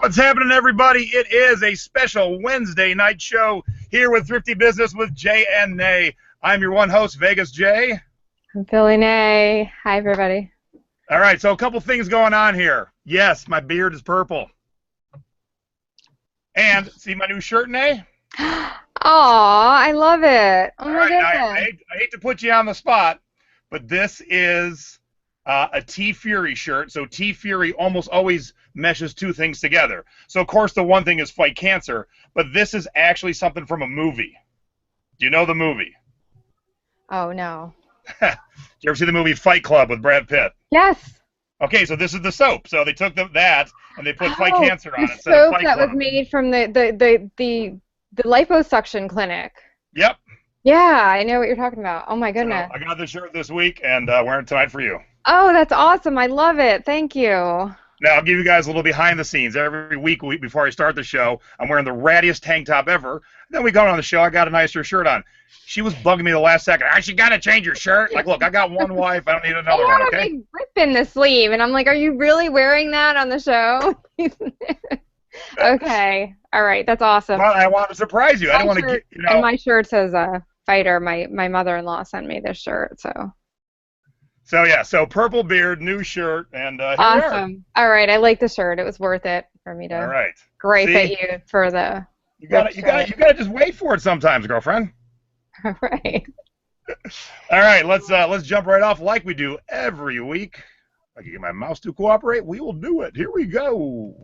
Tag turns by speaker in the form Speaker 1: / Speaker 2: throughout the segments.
Speaker 1: What's happening, everybody? It is a special Wednesday night show here with Thrifty Business with Jay and Nay. I'm your one host, Vegas Jay.
Speaker 2: I'm Philly Nay. Hi, everybody.
Speaker 1: All right, so a couple things going on here. Yes, my beard is purple. And see my new shirt, Nay?
Speaker 2: Aw, I love it. Oh, my goodness.
Speaker 1: I hate to put you on the spot, but this is a T Fury shirt. So T Fury almost always meshes two things together. So, of course, the one thing is fight cancer, but this is actually something from a movie. Do you know the movie?
Speaker 2: Oh, no.
Speaker 1: Did you ever see the movie Fight Club with Brad Pitt?
Speaker 2: Yes.
Speaker 1: Okay, so this is the soap. So they took that and they put Fight Cancer on it.
Speaker 2: The soap that was made from the liposuction clinic.
Speaker 1: Yep.
Speaker 2: Yeah, I know what you're talking about. Oh, my goodness.
Speaker 1: So I got this shirt this week and wearing it tonight for you.
Speaker 2: Oh, that's awesome. I love it. Thank you.
Speaker 1: Now, I'll give you guys a little behind the scenes. Every week before I start the show, I'm wearing the rattiest tank top ever. And then we go on the show, I got a nicer shirt on. She was bugging me the last second. You got to change your shirt. Like, look, I got one wife. I don't need another one, okay?
Speaker 2: I had a big rip in the sleeve, and I'm like, are you really wearing that on the show? Okay. All right. That's awesome.
Speaker 1: Well, I want to surprise you. I don't want to get, you know.
Speaker 2: And my shirt says fighter. My mother-in-law sent me this shirt, so.
Speaker 1: So, yeah, so purple beard, new shirt, and here
Speaker 2: awesome.
Speaker 1: we are.
Speaker 2: All right, I like the shirt. It was worth it for me to.
Speaker 1: All right.
Speaker 2: Gripe at you for the.
Speaker 1: You gotta just wait for it sometimes, girlfriend.
Speaker 2: All right.
Speaker 1: All right, let's jump right off like we do every week. If I can get my mouse to cooperate, we will do it. Here we go.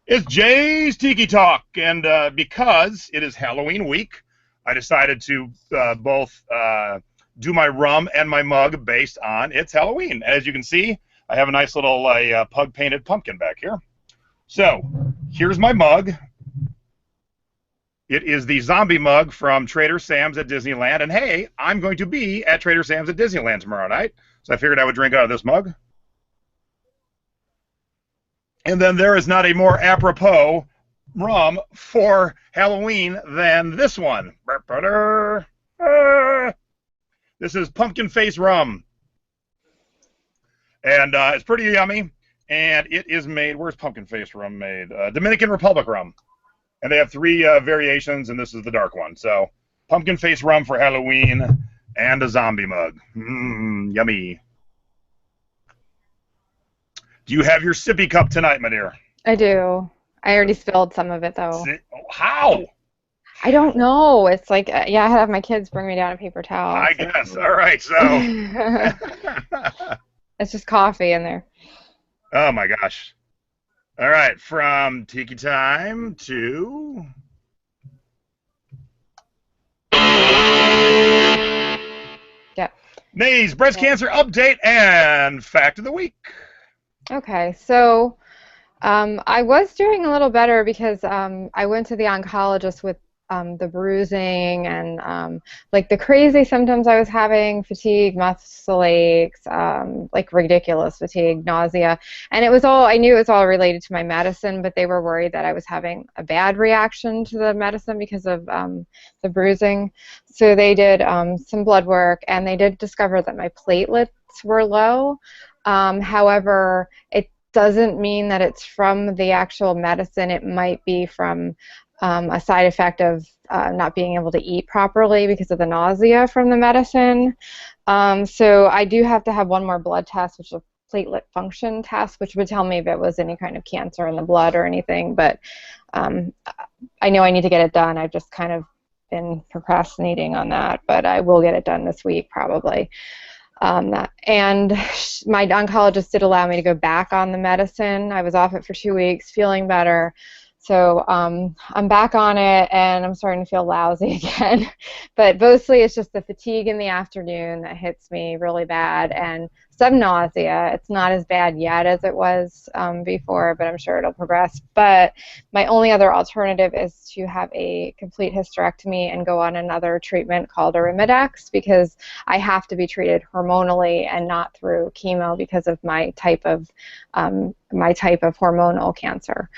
Speaker 1: It's Jay's Tiki Talk, and because it is Halloween week, I decided to both do my rum and my mug based on it's Halloween. As you can see, I have a nice little pug-painted pumpkin back here. So, here's my mug. It is the zombie mug from Trader Sam's at Disneyland, and hey, I'm going to be at Trader Sam's at Disneyland tomorrow night, so I figured I would drink out of this mug. And then there is not a more apropos rum for Halloween than this one. This is pumpkin face rum. And it's pretty yummy. And it is made, where's pumpkin face rum made? Dominican Republic rum. And they have three variations, and this is the dark one. So pumpkin face rum for Halloween and a zombie mug. Yummy. Do you have your sippy cup tonight, my dear?
Speaker 2: I do. I already spilled some of it, though.
Speaker 1: How?
Speaker 2: I don't know. It's like, yeah, I have my kids bring me down a paper towel.
Speaker 1: I guess. All right, so.
Speaker 2: It's just coffee in there.
Speaker 1: Oh, my gosh. All right, from Tiki Time to...
Speaker 2: Yep.
Speaker 1: Nay's breast cancer update and fact of the week.
Speaker 2: Okay, so I was doing a little better because I went to the oncologist with the bruising and like the crazy symptoms I was having, fatigue, muscle aches, like ridiculous fatigue, nausea, and it was all, I knew it was all related to my medicine, but they were worried that I was having a bad reaction to the medicine because of the bruising. So they did some blood work, and they did discover that my platelets were low. However, it doesn't mean that it's from the actual medicine. It might be from a side effect of not being able to eat properly because of the nausea from the medicine. So I do have to have one more blood test, which is a platelet function test, which would tell me if it was any kind of cancer in the blood or anything. But I know I need to get it done. I've just kind of been procrastinating on that, but I will get it done this week probably. And my oncologist did allow me to go back on the medicine. I was off it for 2 weeks, feeling better. So I'm back on it, and I'm starting to feel lousy again. But mostly it's just the fatigue in the afternoon that hits me really bad, and some nausea. It's not as bad yet as it was before, but I'm sure it'll progress. But my only other alternative is to have a complete hysterectomy and go on another treatment called Arimidex, because I have to be treated hormonally and not through chemo because of my type of hormonal cancer.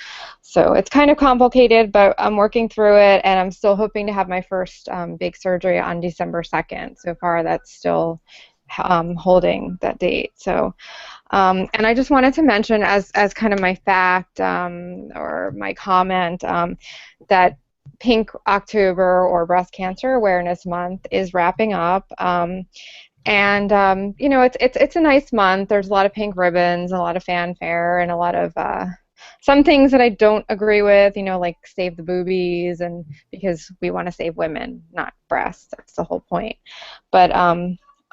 Speaker 2: So it's kind of complicated, but I'm working through it, and I'm still hoping to have my first big surgery on December 2nd. So far, that's still holding that date. So, and I just wanted to mention as kind of my fact or my comment that Pink October or Breast Cancer Awareness Month is wrapping up. And you know, it's a nice month. There's a lot of pink ribbons, a lot of fanfare, and a lot of some things that I don't agree with. You know, like save the boobies, and because we want to save women, not breasts. That's the whole point. But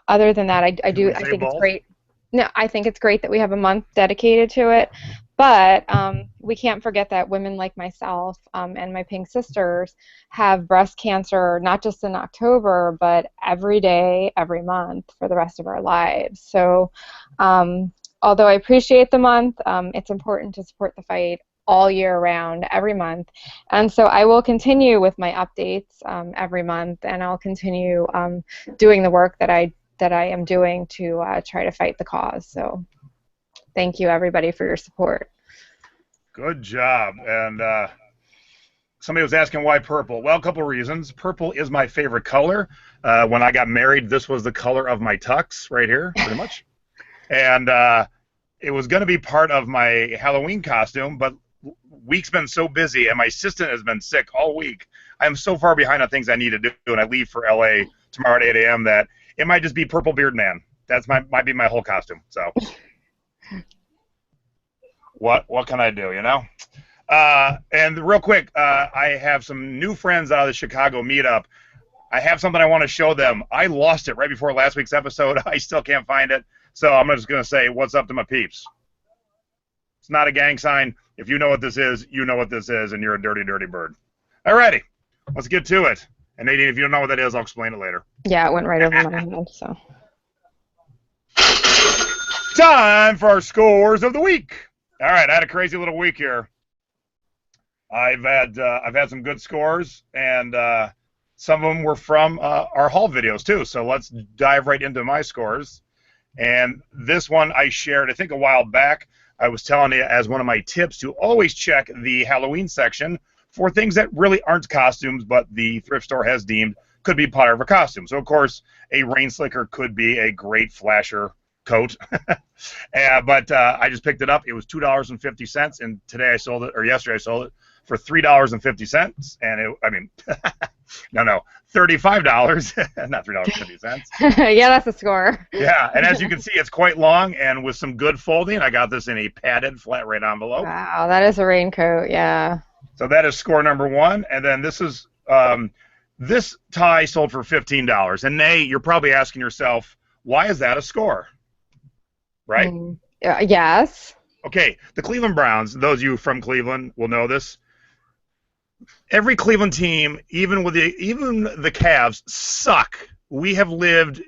Speaker 2: other than that, I think it's great. No, I think it's great that we have a month dedicated to it. But we can't forget that women like myself and my pink sisters have breast cancer not just in October, but every day, every month for the rest of our lives. So although I appreciate the month, it's important to support the fight all year round, every month. And so I will continue with my updates every month, and I'll continue doing the work that I am doing to try to fight the cause. So thank you, everybody, for your support.
Speaker 1: Good job. And somebody was asking why purple. Well, a couple of reasons. Purple is my favorite color. When I got married, this was the color of my tux right here, pretty much. And it was going to be part of my Halloween costume, but week's been so busy, and my assistant has been sick all week. I'm so far behind on things I need to do, and I leave for LA tomorrow at 8 a.m. that it might just be purple beard man. That's might be my whole costume. So what can I do, you know? And real quick, I have some new friends out of the Chicago meetup. I have something I want to show them. I lost it right before last week's episode. I still can't find it. So I'm just going to say, what's up to my peeps? It's not a gang sign. If you know what this is, you know what this is, and you're a dirty, dirty bird. All righty. Let's get to it. And Nadine, if you don't know what that is, I'll explain it later.
Speaker 2: Yeah, it went right over my head, so.
Speaker 1: Time for our scores of the week. All right, I had a crazy little week here. I've had some good scores, and some of them were from our haul videos too. So let's dive right into my scores. And this one I shared, I think, a while back. I was telling you as one of my tips to always check the Halloween section for things that really aren't costumes, but the thrift store has deemed could be part of a costume. So, of course, a rain slicker could be a great flasher coat. But I just picked it up. It was $2.50, and today I sold it, or yesterday I sold it for $3.50. And no, $35, not $3.50.
Speaker 2: Yeah, that's a score.
Speaker 1: Yeah, and as you can see, it's quite long, and with some good folding. I got this in a padded flat rate envelope.
Speaker 2: Wow, that is a raincoat, yeah.
Speaker 1: So that is score number one, and then this is this tie sold for $15. And Nay, you're probably asking yourself, why is that a score? Right?
Speaker 2: Yes.
Speaker 1: Okay, the Cleveland Browns, those of you from Cleveland will know this. Every Cleveland team, even the Cavs, suck. We have lived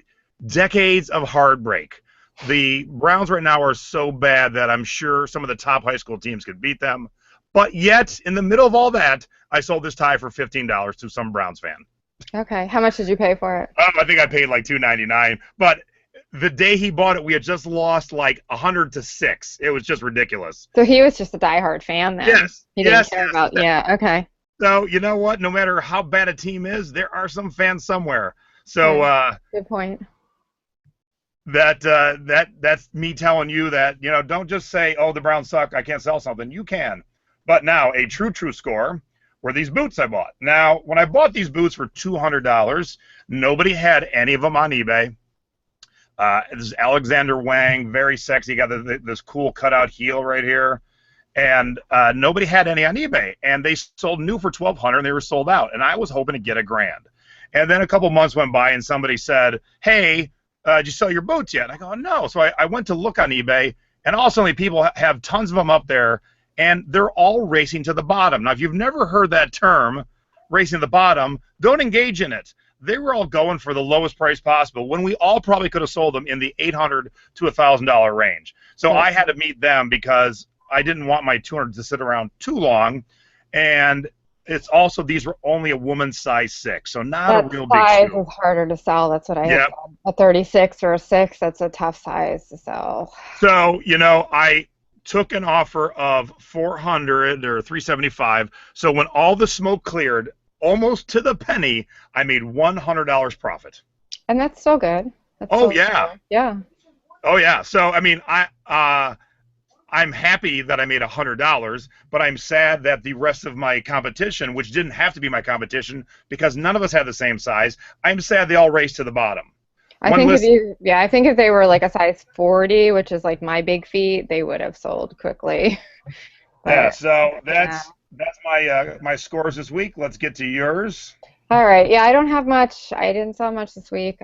Speaker 1: decades of heartbreak. The Browns right now are so bad that I'm sure some of the top high school teams could beat them. But yet, in the middle of all that, I sold this tie for $15 to some Browns fan.
Speaker 2: Okay, how much did you pay for it?
Speaker 1: I think I paid like $2.99. But the day he bought it, we had just lost like 100-6. It was just ridiculous.
Speaker 2: So he was just a diehard fan then.
Speaker 1: Yes.
Speaker 2: He didn't care about. Yeah. Okay.
Speaker 1: So you know what? No matter how bad a team is, there are some fans somewhere. So
Speaker 2: good point.
Speaker 1: That's me telling you that, you know, don't just say, oh, the Browns suck, I can't sell something. You can. But now a true score were these boots I bought. Now, when I bought these boots for $200, nobody had any of them on eBay. This is Alexander Wang, very sexy. Got this cool cutout heel right here. And nobody had any on eBay. And they sold new for $1,200, and they were sold out. And I was hoping to get $1,000. And then a couple months went by, and somebody said, hey, did you sell your boots yet? And I go, no. So I went to look on eBay, and all of a sudden people have tons of them up there, and they're all racing to the bottom. Now, if you've never heard that term, racing to the bottom, don't engage in it. They were all going for the lowest price possible when we all probably could have sold them in the $800 to $1,000 range. So I had to meet them because I didn't want my $200 to sit around too long, and it's also these were only a woman's size 6, so not a real big
Speaker 2: size
Speaker 1: shoe.
Speaker 2: Is harder to sell. That's what I have. A 36 or a 6. That's a tough size to sell.
Speaker 1: So you know, I took an offer of $400 or $375. So when all the smoke cleared, almost to the penny, I made $100 profit.
Speaker 2: And that's still good. That's
Speaker 1: Oh
Speaker 2: so
Speaker 1: yeah.
Speaker 2: cool. Yeah.
Speaker 1: Oh yeah. So I mean, I'm happy that I made $100, but I'm sad that the rest of my competition, which didn't have to be my competition because none of us had the same size, I'm sad they all raced to the bottom.
Speaker 2: I
Speaker 1: One
Speaker 2: think if
Speaker 1: list,
Speaker 2: you, yeah, I think if they were like a size 40, which is like my big feet, they would have sold quickly.
Speaker 1: yeah.
Speaker 2: But
Speaker 1: So
Speaker 2: yeah.
Speaker 1: that's my scores this week. Let's get to yours.
Speaker 2: All right. Yeah, I don't have much. I didn't sell much this week.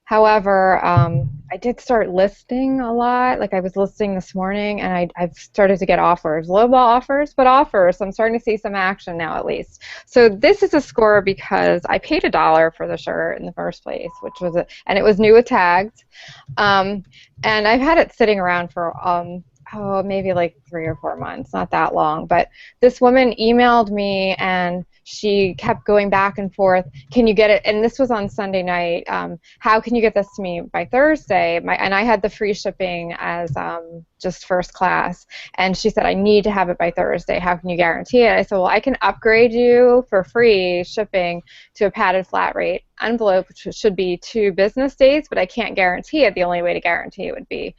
Speaker 2: However, I did start listing a lot. Like I was listing this morning, and I've started to get offers, lowball offers, but offers. So I'm starting to see some action now, at least. So this is a score because I paid $1 for the shirt in the first place, which was and it was new with tags. Um, and I've had it sitting around for oh, maybe like 3 or 4 months, not that long. But this woman emailed me and she kept going back and forth. Can you get it? And this was on Sunday night. How can you get this to me by Thursday? And I had the free shipping as just first class. And she said, I need to have it by Thursday. How can you guarantee it? I said, well, I can upgrade you for free shipping to a padded flat rate envelope, which should be 2 business days, but I can't guarantee it. The only way to guarantee it would be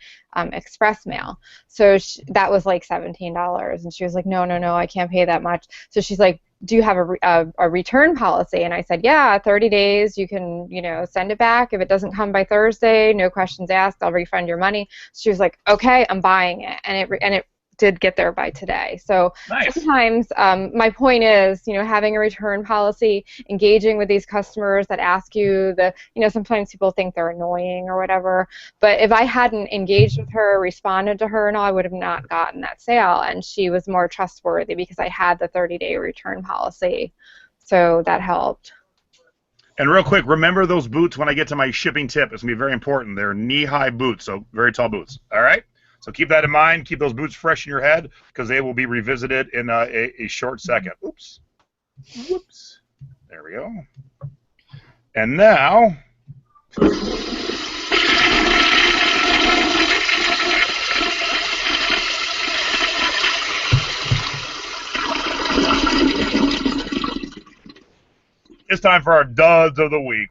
Speaker 2: express mail. So that was like $17. And she was like, no, no, no, I can't pay that much. So she's like, do you have a return policy? And I said, yeah, 30 days. You can, send it back. If it doesn't come by Thursday, no questions asked, I'll refund your money. She was like, okay, I'm buying it. And it did get there by today. So
Speaker 1: Nice.
Speaker 2: sometimes my point is, having a return policy, engaging with these customers that ask you sometimes people think they're annoying or whatever, but if I hadn't engaged with her, responded to her and all, I would have not gotten that sale. And she was more trustworthy because I had the 30-day return policy. So that helped.
Speaker 1: And real quick, remember those boots when I get to my shipping tip. It's going to be very important. They're knee-high boots, so very tall boots. All right? So keep that in mind. Keep those boots fresh in your head because they will be revisited in a short second. Oops. Whoops. There we go. And now, it's time for our duds of the week.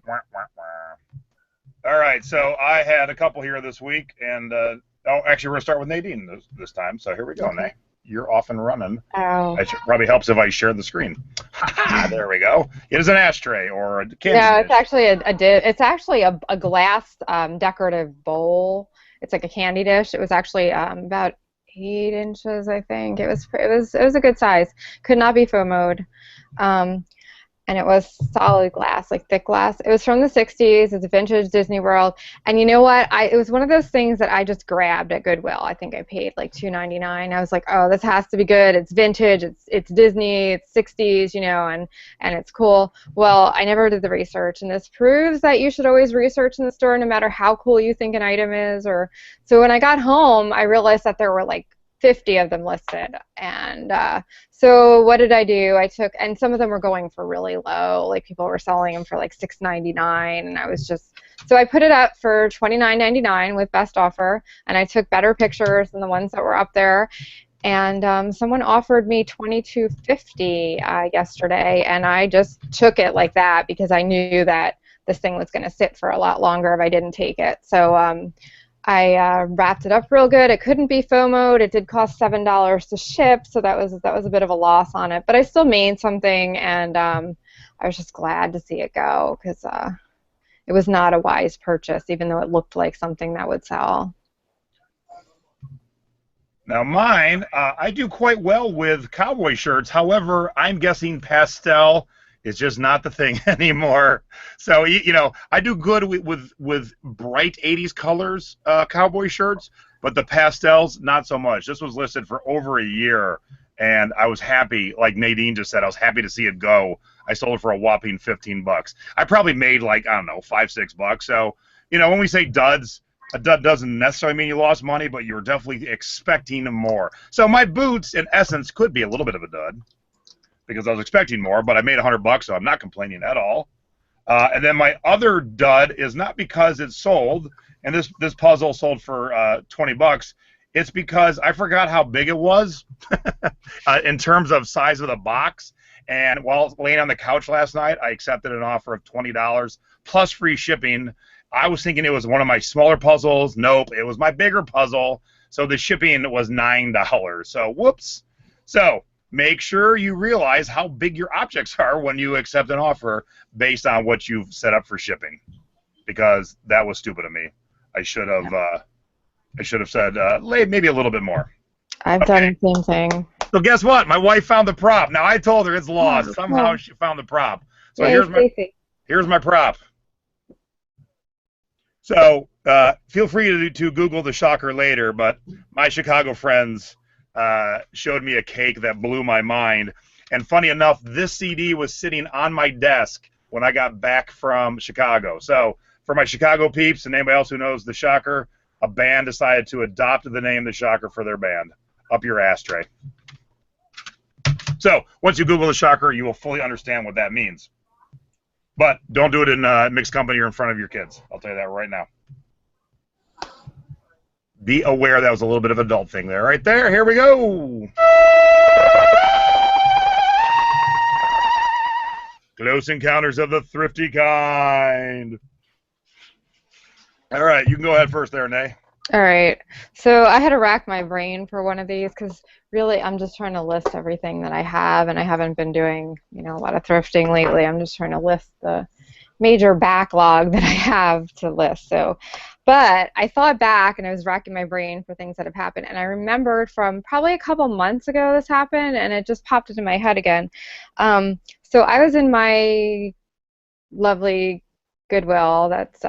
Speaker 1: All right, so I had a couple here this week, and actually, we're going to start with Nadine this time. So here we go, Nay. You're off and running.
Speaker 2: Oh.
Speaker 1: It probably helps if I share the screen. There we go. It is an ashtray or a candy
Speaker 2: Yeah,
Speaker 1: dish.
Speaker 2: it's actually it's actually a glass decorative bowl. It's like a candy dish. It was actually about 8 inches, I think. It was a good size. Could not be FOMO'd. And it was solid glass, like thick glass. It was from the 60s. It's a vintage Disney World. And you know what? It was one of those things that I just grabbed at Goodwill. I think I paid like $2.99. I was like, oh, this has to be good. It's vintage. It's Disney. It's 60s, and it's cool. Well, I never did the research, and this proves that you should always research in the store, no matter how cool you think an item is. So when I got home, I realized that there were like 50 of them listed, and so what did I do? And some of them were going for really low, like people were selling them for like $6.99, and so I put it up for $29.99 with best offer, and I took better pictures than the ones that were up there, and someone offered me $22.50 yesterday, and I just took it like that because I knew that this thing was going to sit for a lot longer if I didn't take it. So I wrapped it up real good. It couldn't be FOMO'd. It did cost $7 to ship, so that was a bit of a loss on it. But I still made something, and I was just glad to see it go because it was not a wise purchase, even though it looked like something that would sell.
Speaker 1: Now mine, I do quite well with cowboy shirts. However, I'm guessing pastel is just not the thing anymore. So I do good with bright 80s colors cowboy shirts, but the pastels not so much. This was listed for over a year, and I was happy. Like Nadine just said, I was happy to see it go. I sold it for a whopping $15. I probably made like, I don't know, $5-6. So when we say duds, a dud doesn't necessarily mean you lost money, but you're definitely expecting more. So my boots, in essence, could be a little bit of a dud, because I was expecting more, but I made $100, so I'm not complaining at all. And then my other dud is not because it sold, and this puzzle sold for $20. It's because I forgot how big it was in terms of size of the box. And while laying on the couch last night, I accepted an offer of $20 plus free shipping. I was thinking it was one of my smaller puzzles. Nope, it was my bigger puzzle. So the shipping was $9. So whoops. So make sure you realize how big your objects are when you accept an offer based on what you've set up for shipping, because that was stupid of me. I should have said maybe a little bit more.
Speaker 2: I've done the same thing.
Speaker 1: So guess what? My wife found the prop. Now I told her it's lost.
Speaker 2: Oh,
Speaker 1: Somehow
Speaker 2: oh.
Speaker 1: she found the prop. So
Speaker 2: Yay,
Speaker 1: here's my prop. So feel free to Google the shocker later, but my Chicago friends showed me a cake that blew my mind. And funny enough, this CD was sitting on my desk when I got back from Chicago. So for my Chicago peeps and anybody else who knows the Shocker, a band decided to adopt the name the Shocker for their band. Up your ashtray. So once you Google the Shocker, you will fully understand what that means. But don't do it in mixed company or in front of your kids. I'll tell you that right now. Be aware that was a little bit of an adult thing there. Right there. Here we go. Close encounters of the thrifty kind. All right, you can go ahead first there, Nay.
Speaker 2: All right. So I had to rack my brain for one of these because really I'm just trying to list everything that I have, and I haven't been doing, a lot of thrifting lately. I'm just trying to list the major backlog that I have to list. So, but I thought back and I was racking my brain for things that have happened, and I remembered from probably a couple months ago this happened, and it just popped into my head again. So I was in my lovely Goodwill. That's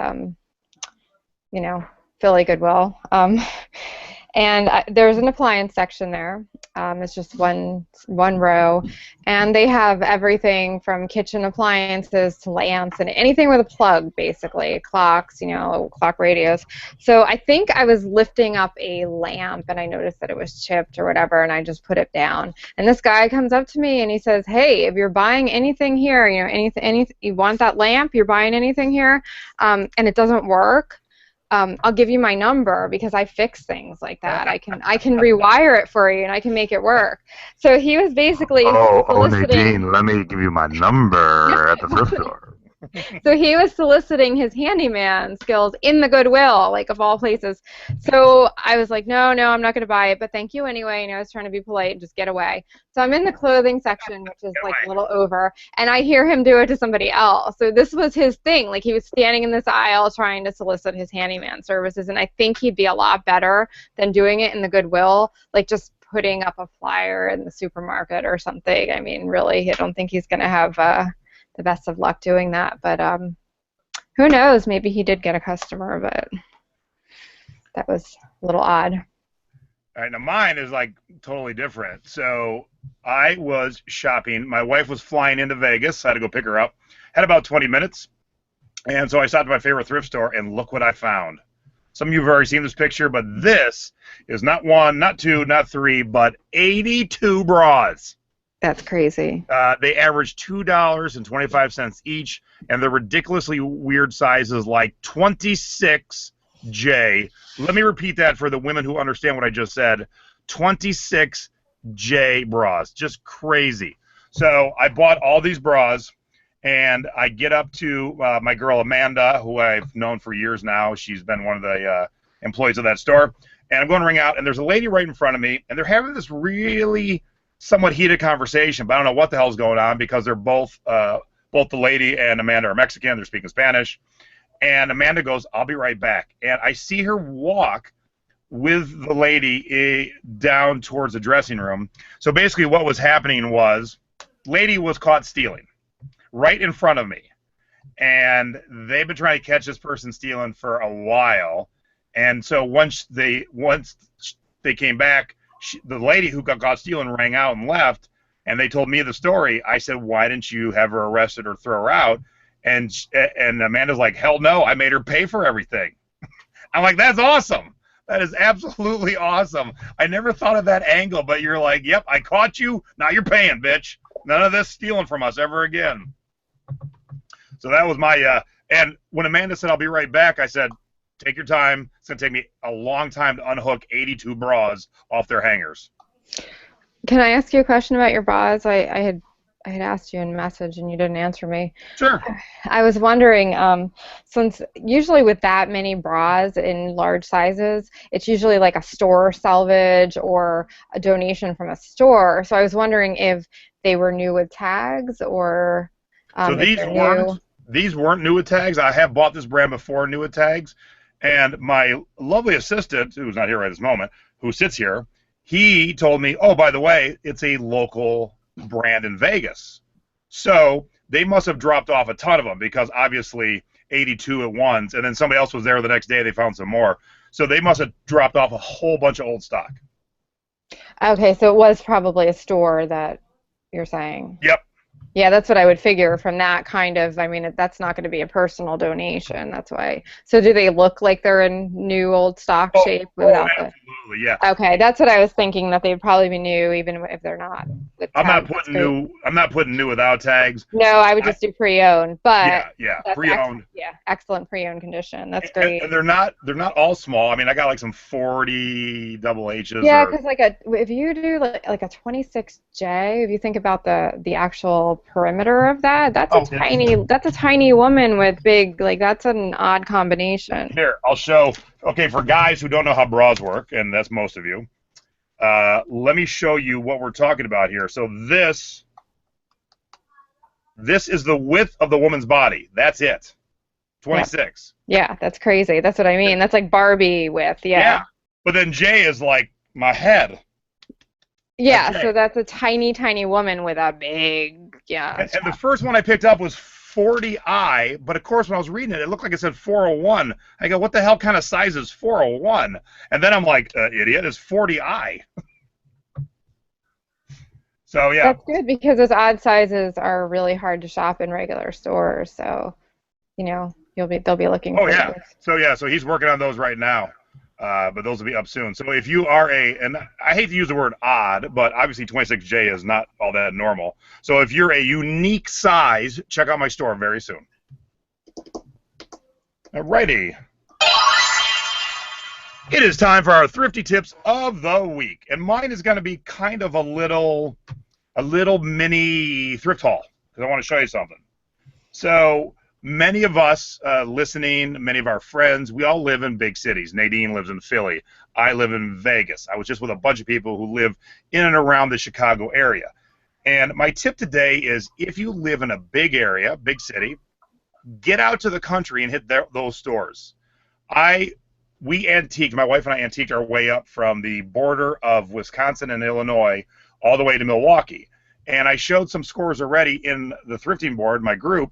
Speaker 2: Philly Goodwill. And there's an appliance section there. It's just one row, and they have everything from kitchen appliances to lamps and anything with a plug, basically, clocks, clock radios. So I think I was lifting up a lamp, and I noticed that it was chipped or whatever, and I just put it down. And this guy comes up to me and he says, "Hey, if you're buying anything here, anything you want that lamp, you're buying anything here, and it doesn't work, I'll give you my number because I fix things like that. I can rewire it for you and I can make it work." So he was basically soliciting.
Speaker 1: Nadine, let me give you my number at the thrift store.
Speaker 2: So he was soliciting his handyman skills in the Goodwill, like of all places. So I was like, no, I'm not going to buy it, but thank you anyway. And I was trying to be polite and just get away. So I'm in the clothing section, which is like a little over, and I hear him do it to somebody else. So this was his thing. Like he was standing in this aisle trying to solicit his handyman services, and I think he'd be a lot better than doing it in the Goodwill, like just putting up a flyer in the supermarket or something. I mean, really, I don't think he's going to have the best of luck doing that, but who knows? Maybe he did get a customer, but that was a little odd.
Speaker 1: All right, now mine is like totally different. So I was shopping. My wife was flying into Vegas. I had to go pick her up. Had about 20 minutes, and so I stopped at my favorite thrift store, and look what I found. Some of you have already seen this picture, but this is not one, not two, not three, but 82 bras.
Speaker 2: That's crazy.
Speaker 1: They average $2.25 each, and they're ridiculously weird sizes like 26J. Let me repeat that for the women who understand what I just said. 26J bras. Just crazy. So I bought all these bras, and I get up to my girl Amanda, who I've known for years now. She's been one of the employees of that store. And I'm going to ring out, and there's a lady right in front of me, and they're having this really somewhat heated conversation, but I don't know what the hell's going on because they're both the lady and Amanda are Mexican. They're speaking Spanish. And Amanda goes, "I'll be right back." And I see her walk with the lady down towards the dressing room. So basically what was happening was lady was caught stealing right in front of me. And they've been trying to catch this person stealing for a while. And so once they came back, the lady who got caught stealing rang out and left, and they told me the story. I said, "Why didn't you have her arrested or throw her out?" And Amanda's like, "Hell no, I made her pay for everything." I'm like, "That's awesome. That is absolutely awesome. I never thought of that angle, but you're like, yep, I caught you. Now you're paying, bitch. None of this stealing from us ever again." So that was my and when Amanda said, "I'll be right back," I said, "Take your time. It's going to take me a long time to unhook 82 bras off their hangers."
Speaker 2: Can I ask you a question about your bras? I had I had asked you in message and you didn't answer me.
Speaker 1: Sure.
Speaker 2: I was wondering, since usually with that many bras in large sizes, it's usually like a store salvage or a donation from a store. So I was wondering if they were new with tags or
Speaker 1: So
Speaker 2: if they're new.
Speaker 1: these weren't new with tags. I have bought this brand before new with tags, and my lovely assistant, who's not here right this moment, who sits here, he told me, oh, by the way, it's a local brand in Vegas. So they must have dropped off a ton of them because obviously 82 at once, and then somebody else was there the next day. They found some more. So they must have dropped off a whole bunch of old stock.
Speaker 2: Okay, so it was probably a store that you're saying.
Speaker 1: Yep.
Speaker 2: Yeah, that's what I would figure from that kind of, I mean, that's not going to be a personal donation. That's why. So do they look like they're in new old stock
Speaker 1: Oh,
Speaker 2: shape
Speaker 1: oh,
Speaker 2: without the?
Speaker 1: absolutely, yeah.
Speaker 2: Okay, that's what I was thinking, that they'd probably be new even if they're not with
Speaker 1: I'm not
Speaker 2: tags. That's
Speaker 1: putting
Speaker 2: great.
Speaker 1: new. I'm not putting new without tags.
Speaker 2: No, I would
Speaker 1: I,
Speaker 2: just do pre-owned, but
Speaker 1: yeah, yeah,
Speaker 2: that's
Speaker 1: pre-owned.
Speaker 2: yeah, excellent pre-owned condition. That's
Speaker 1: And,
Speaker 2: great.
Speaker 1: and they're not all small. I mean, I got like some 40 double H's
Speaker 2: Yeah,
Speaker 1: or
Speaker 2: because like if you do like a 26J, if you think about the actual perimeter of that,
Speaker 1: oh,
Speaker 2: that's a tiny woman with big, like that's an odd combination.
Speaker 1: here, I'll show. Okay, for guys who don't know how bras work, and that's most of you, let me show you what we're talking about here. So this is the width of the woman's body. That's it.
Speaker 2: Yeah,
Speaker 1: 26.
Speaker 2: yeah, that's crazy. That's what I mean. That's like Barbie width.
Speaker 1: Yeah.
Speaker 2: Yeah.
Speaker 1: But then J is like my head. That's
Speaker 2: Yeah,
Speaker 1: J.
Speaker 2: so that's a tiny, tiny woman with a big, yeah.
Speaker 1: And the first one I picked up was 40I, but of course when I was reading it, it looked like it said 401. I go, what the hell kind of size is 401? And then I'm like, idiot, it's 40I. So yeah.
Speaker 2: That's good because those odd sizes are really hard to shop in regular stores. So, they'll be looking
Speaker 1: Oh
Speaker 2: for
Speaker 1: yeah.
Speaker 2: those.
Speaker 1: So he's working on those right now. But those will be up soon. So if you are and I hate to use the word odd, but obviously 26J is not all that normal. So if you're a unique size, check out my store very soon. Alrighty. It is time for our thrifty tips of the week, and mine is going to be kind of a little mini thrift haul because I want to show you something. So many of us listening, many of our friends, we all live in big cities. Nadine lives in Philly. I live in Vegas. I was just with a bunch of people who live in and around the Chicago area. And my tip today is if you live in a big area, big city, get out to the country and hit those stores. We antiqued, my wife and I antiqued our way up from the border of Wisconsin and Illinois all the way to Milwaukee. And I showed some scores already in the thrifting board, my group,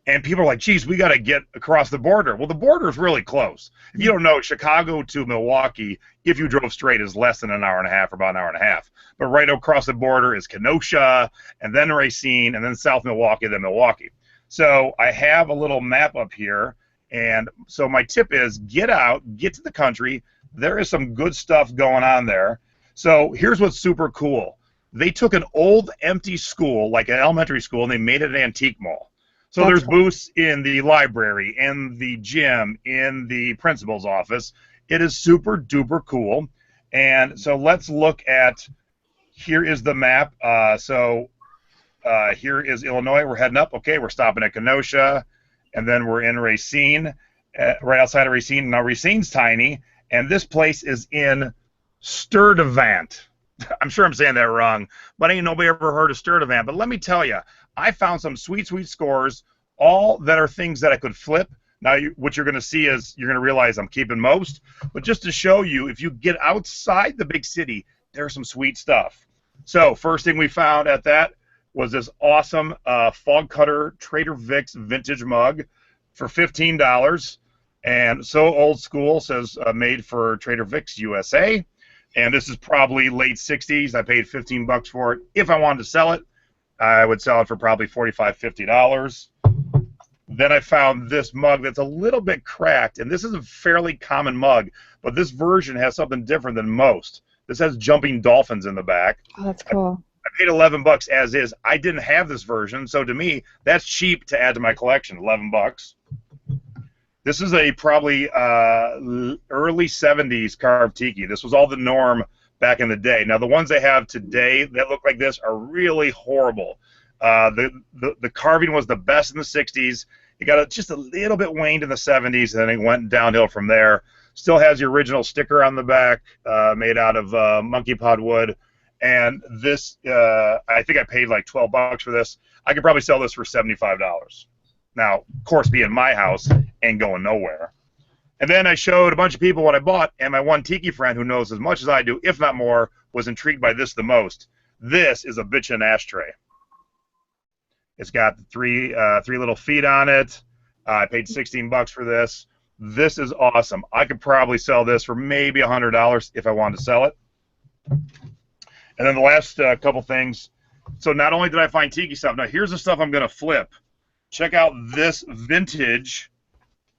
Speaker 1: and people are like, geez, we got to get across the border. Well, the border is really close. If you don't know, Chicago to Milwaukee, if you drove straight, is less than an hour and a half or about an hour and a half. But right across the border is Kenosha, and then Racine, and then South Milwaukee, then Milwaukee. So I have a little map up here. And so my tip is get out, get to the country. There is some good stuff going on there. So here's what's super cool. They took an old empty school, like an elementary school, and they made it an antique mall. So
Speaker 2: That's
Speaker 1: there's booths in the library, in the gym, in the principal's office. It is super duper cool. And so let's look at, here is the map. Here is Illinois. We're heading up. Okay, we're stopping at Kenosha. And then we're in Racine, right outside of Racine. Now, Racine's tiny, and this place is in Sturdivant. I'm sure I'm saying that wrong, but ain't nobody ever heard of Sturdivant. But let me tell you, I found some sweet, sweet scores, all that are things that I could flip. Now, what you're going to see is you're going to realize I'm keeping most. But just to show you, if you get outside the big city, there's some sweet stuff. So first thing we found at that was this awesome Fog Cutter Trader Vic's vintage mug for $15. And so old school, says made for Trader Vic's USA. And this is probably late 60s. I paid $15 for it. If I wanted to sell it, I would sell it for probably $45, $50. Then I found this mug that's a little bit cracked. And this is a fairly common mug, but this version has something different than most. This has jumping dolphins in the back.
Speaker 2: Oh, that's cool.
Speaker 1: I paid $11 as is. I didn't have this version, so to me, that's cheap to add to my collection. $11. This is a probably early '70s carved tiki. This was all the norm back in the day. Now, the ones they have today that look like this are really horrible. The carving was the best in the 60s. It got just a little bit waned in the 70s, and then it went downhill from there. Still has the original sticker on the back, made out of monkey pod wood. And this, I think I paid like $12 for this. I could probably sell this for $75. Now, of course, being my house, ain't going nowhere. And then I showed a bunch of people what I bought, and my one Tiki friend who knows as much as I do, if not more, was intrigued by this the most. This is a bitchin' ashtray. It's got three little feet on it. I paid $16 for this. This is awesome. I could probably sell this for maybe $100 if I wanted to sell it. And then the last couple things. So not only did I find Tiki stuff, now here's the stuff I'm going to flip. Check out this vintage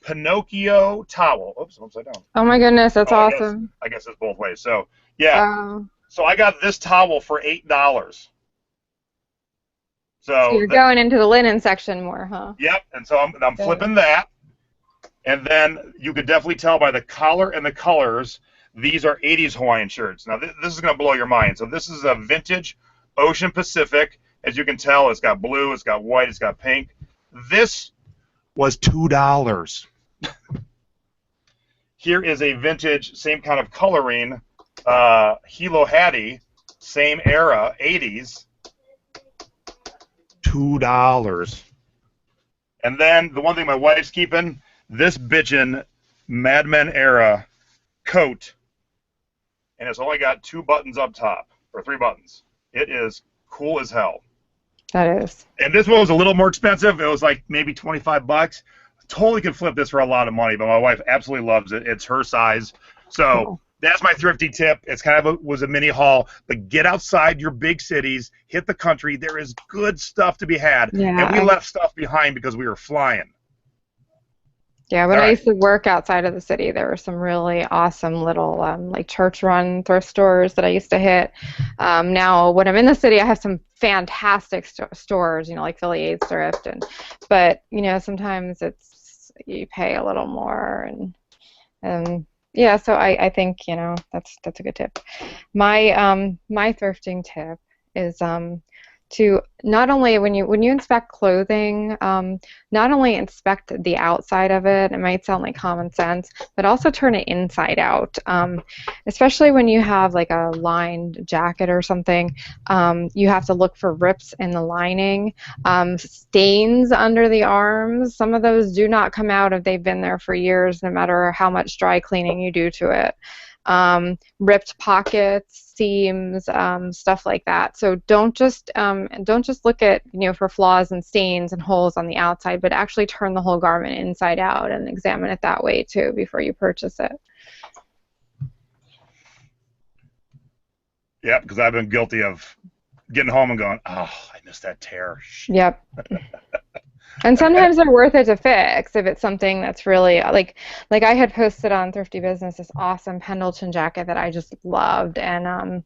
Speaker 1: Pinocchio towel. Oops, I'm upside down.
Speaker 2: Oh my goodness, that's awesome.
Speaker 1: I guess it's both ways. So, yeah. So I got this towel for $8.
Speaker 2: So you're going into the linen section more, huh?
Speaker 1: Yep, and so I'm flipping that. And then you could definitely tell by the collar and the colors, these are 80s Hawaiian shirts. Now, this is going to blow your mind. So this is a vintage Ocean Pacific. As you can tell, it's got blue, it's got white, it's got pink. This was $2. Here is a vintage, same kind of coloring, Hilo Hattie, same era, 80s, $2. And then the one thing my wife's keeping, this bitchin' Mad Men era coat, and it's only got 2 buttons up top, or 3 buttons. It is cool as hell.
Speaker 2: That is.
Speaker 1: And this one was a little more expensive. It was like maybe $25. Totally could flip this for a lot of money, but my wife absolutely loves it. It's her size. So that's my thrifty tip. It's kind of was a mini haul, but get outside your big cities, hit the country. There is good stuff to be had. Yeah, and we left stuff behind because we were flying.
Speaker 2: Yeah, when I used to work outside of the city, there were some really awesome little like church-run thrift stores that I used to hit. Now, when I'm in the city, I have some fantastic stores, you know, like Philly 8 Thrift, but you know, sometimes you pay a little more, and yeah, so I think, you know, that's a good tip. My thrifting tip is to not only when you inspect clothing, not only inspect the outside of it. It might sound like common sense, but also turn it inside out. Especially when you have like a lined jacket or something, you have to look for rips in the lining, stains under the arms. Some of those do not come out if they've been there for years, no matter how much dry cleaning you do to it. Ripped pockets, seams, stuff like that. So don't just look at, you know, for flaws and stains and holes on the outside, but actually turn the whole garment inside out and examine it that way too before you purchase it.
Speaker 1: Yeah, because I've been guilty of getting home and going, oh, I missed that tear. Shit.
Speaker 2: Yep. And sometimes they're worth it to fix if it's something that's really like I had posted on Thrifty Business this awesome Pendleton jacket that I just loved, and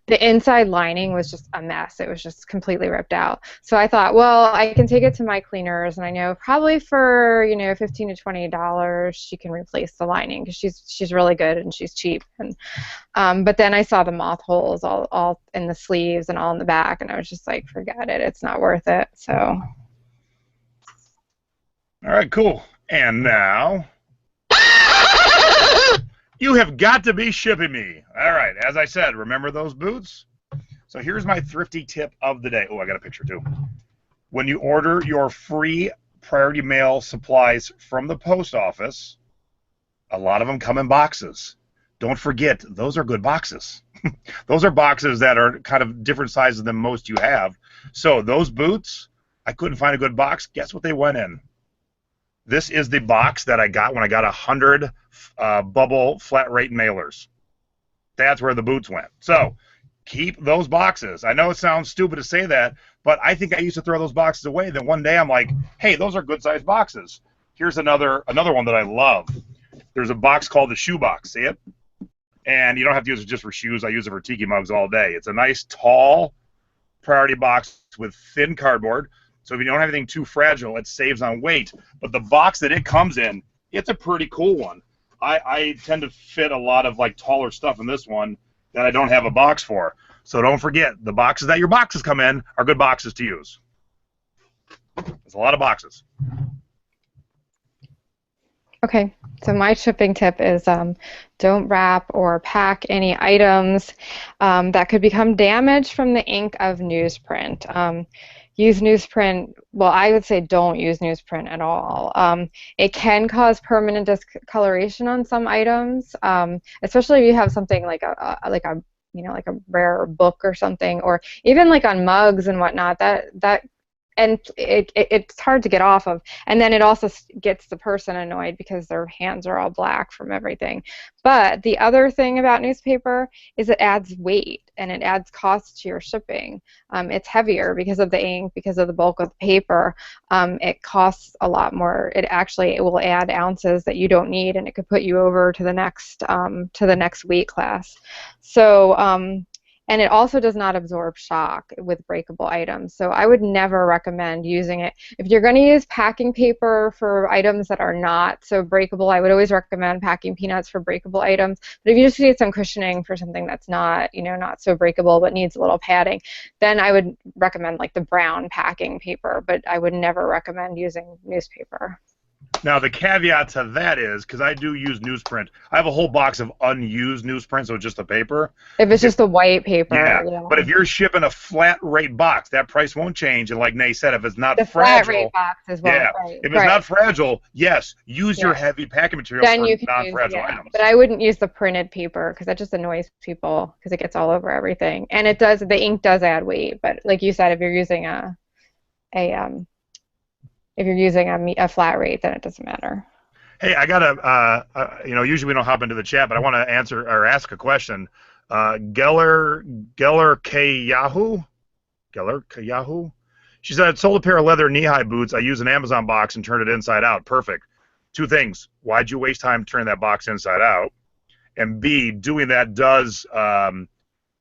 Speaker 2: the inside lining was just a mess. It was just completely ripped out. So I thought, well, I can take it to my cleaners, and I know probably for, you know, $15 to $20 she can replace the lining because she's really good and she's cheap. And but then I saw the moth holes all in the sleeves and all in the back, and I was just like, forget it, it's not worth it. So.
Speaker 1: All right, cool. And now, you have got to be shipping me. All right, as I said, remember those boots? So here's my thrifty tip of the day. Oh, I got a picture too. When you order your free priority mail supplies from the post office, a lot of them come in boxes. Don't forget, those are good boxes. Those are boxes that are kind of different sizes than most you have. So those boots, I couldn't find a good box. Guess what they went in? This is the box that I got when I got 100 bubble flat rate mailers. That's where the boots went. So keep those boxes. I know it sounds stupid to say that, but I think I used to throw those boxes away. Then one day I'm like, hey, those are good-sized boxes. Here's another one that I love. There's a box called the shoe box. See it? And you don't have to use it just for shoes. I use it for tiki mugs all day. It's a nice, tall priority box with thin cardboard. So if you don't have anything too fragile, it saves on weight. But the box that it comes in, it's a pretty cool one. I tend to fit a lot of like taller stuff in this one. that I don't have a box for. So don't forget, the boxes that your boxes come in are good boxes to use. It's a lot of boxes.
Speaker 2: Okay, so my shipping tip is don't wrap or pack any items that could become damaged from the ink of newsprint. Use newsprint, well, I would say don't use newsprint at all. It can cause permanent discoloration on some items, especially if you have something like a like a rare book or something, or even like on mugs and whatnot. And it's hard to get off of, and then it also gets the person annoyed because their hands are all black from everything. But the other thing about newspaper is it adds weight and it adds cost to your shipping. It's heavier because of the ink, because of the bulk of the paper. It costs a lot more. It will add ounces that you don't need, and it could put you over to the next weight class. So and it also does not absorb shock with breakable items. So I would never recommend using it. If you're going to use packing paper for items that are not so breakable, I would always recommend packing peanuts for breakable items. But if you just need some cushioning for something that's not, not so breakable but needs a little padding, then I would recommend like the brown packing paper, but I would never recommend using newspaper.
Speaker 1: Now, the caveat to that is, because I do use newsprint, I have a whole box of unused newsprint, so just the paper.
Speaker 2: If it's just the white paper.
Speaker 1: Yeah, but if you're shipping a flat rate box, that price won't change. And like Nay said, if it's not
Speaker 2: the
Speaker 1: fragile,
Speaker 2: flat rate box as well.
Speaker 1: Yeah,
Speaker 2: right,
Speaker 1: if it's not fragile, yes, use your heavy packing material
Speaker 2: then
Speaker 1: for
Speaker 2: you can
Speaker 1: non-fragile items.
Speaker 2: But I wouldn't use the printed paper because that just annoys people because it gets all over everything. And the ink does add weight. But like you said, if you're using a flat rate, then it doesn't matter.
Speaker 1: Hey, I got usually we don't hop into the chat, but I want to answer or ask a question. Geller Kayahu. She said, sold a pair of leather knee-high boots. I used an Amazon box and turned it inside out. Perfect. Two things. Why'd you waste time turning that box inside out? And B, doing that does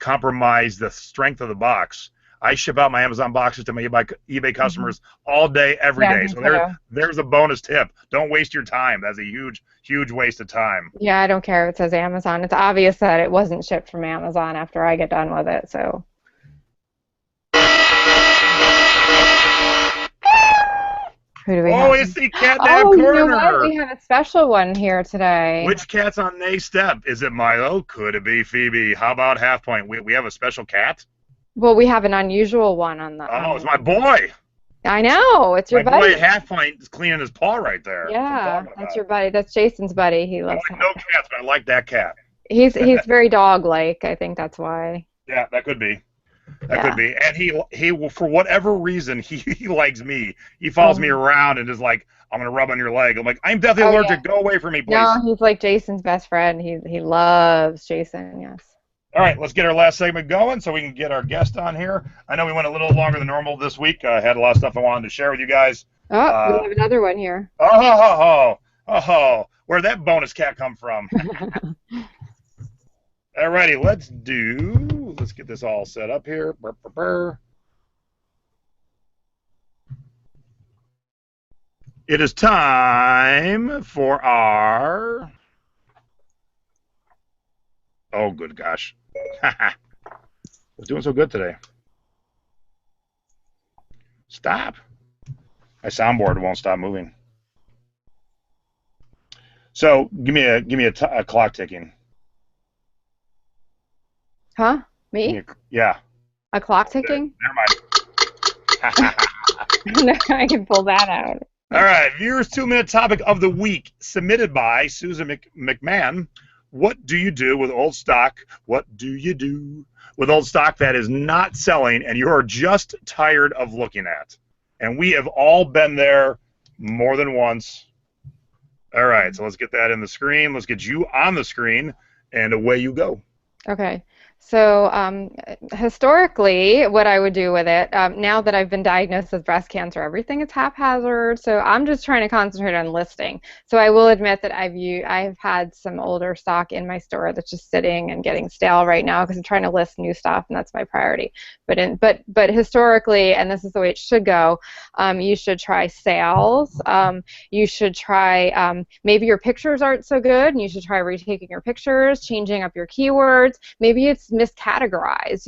Speaker 1: compromise the strength of the box. I ship out my Amazon boxes to my eBay customers all day, every day. So there's a bonus tip. Don't waste your time. That's a huge, huge waste of time.
Speaker 2: Yeah, I don't care if it says Amazon. It's obvious that it wasn't shipped from Amazon after I get done with it. So. Who do we have?
Speaker 1: Oh, it's the Catnap Corner.
Speaker 2: You know what? We have a special one here today.
Speaker 1: Which cat's on Nay's step? Is it Milo? Could it be Phoebe? How about Half Point? We have a special cat?
Speaker 2: Well, we have an unusual one on the.
Speaker 1: Oh, it's my boy.
Speaker 2: I know. It's your buddy.
Speaker 1: My boy Half Point is cleaning his paw right there.
Speaker 2: Yeah, that's your buddy. That's Jason's buddy. He loves
Speaker 1: no cats, but I like that cat.
Speaker 2: He's very dog-like. I think that's why.
Speaker 1: Yeah, that could be. That could be. And he will, for whatever reason, he likes me. He follows me around and is like, I'm going to rub on your leg. I'm like, I'm deathly allergic. Yeah. Go away from me, please.
Speaker 2: No, he's like Jason's best friend. He loves Jason, yes.
Speaker 1: All right, let's get our last segment going so we can get our guest on here. I know we went a little longer than normal this week. I had a lot of stuff I wanted to share with you guys.
Speaker 2: Oh, we have another one here.
Speaker 1: Where'd that bonus cat come from? All righty, let's get this all set up here. Burr, burr, burr. It is time for our... Oh, good gosh. We're doing so good today. Stop. My soundboard won't stop moving. So give me a clock ticking.
Speaker 2: Huh? Me?
Speaker 1: Yeah.
Speaker 2: A clock ticking?
Speaker 1: Never mind.
Speaker 2: I can pull that out.
Speaker 1: All right. Viewers' 2-minute topic of the week, submitted by Susan McMahon. What do you do with old stock? What do you do with old stock that is not selling and you're just tired of looking at? And we have all been there more than once. All right, so let's get that in the screen. Let's get you on the screen, and away you go.
Speaker 2: Okay. So historically, what I would do with it, now that I've been diagnosed with breast cancer, everything is haphazard. So I'm just trying to concentrate on listing. So I will admit that I've had some older stock in my store that's just sitting and getting stale right now because I'm trying to list new stuff, and that's my priority. But historically, and this is the way it should go, you should try sales. You should try maybe your pictures aren't so good, and you should try retaking your pictures, changing up your keywords. Maybe it's miscategorized.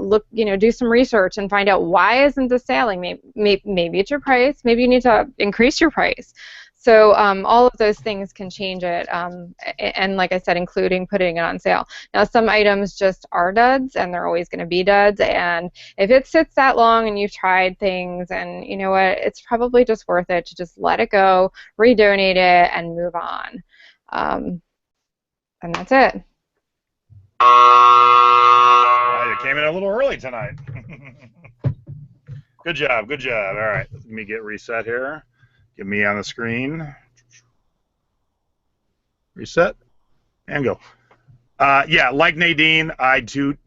Speaker 2: Look, do some research and find out why isn't this selling. Maybe it's your price. Maybe you need to increase your price. So all of those things can change it, and like I said, including putting it on sale. Now, some items just are duds, and they're always going to be duds, and if it sits that long and you've tried things, and you know what, it's probably just worth it to just let it go, redonate it, and move on. And that's it.
Speaker 1: You came in a little early tonight. Good job, good job. All right, let me get reset here. Get me on the screen. Reset and go. Yeah, like Nadine, I do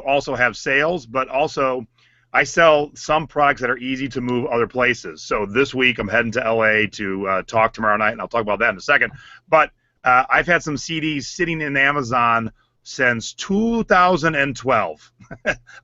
Speaker 1: also have sales, but also I sell some products that are easy to move other places. So this week I'm heading to LA to talk tomorrow night, and I'll talk about that in a second. But I've had some CDs sitting in Amazon since 2012.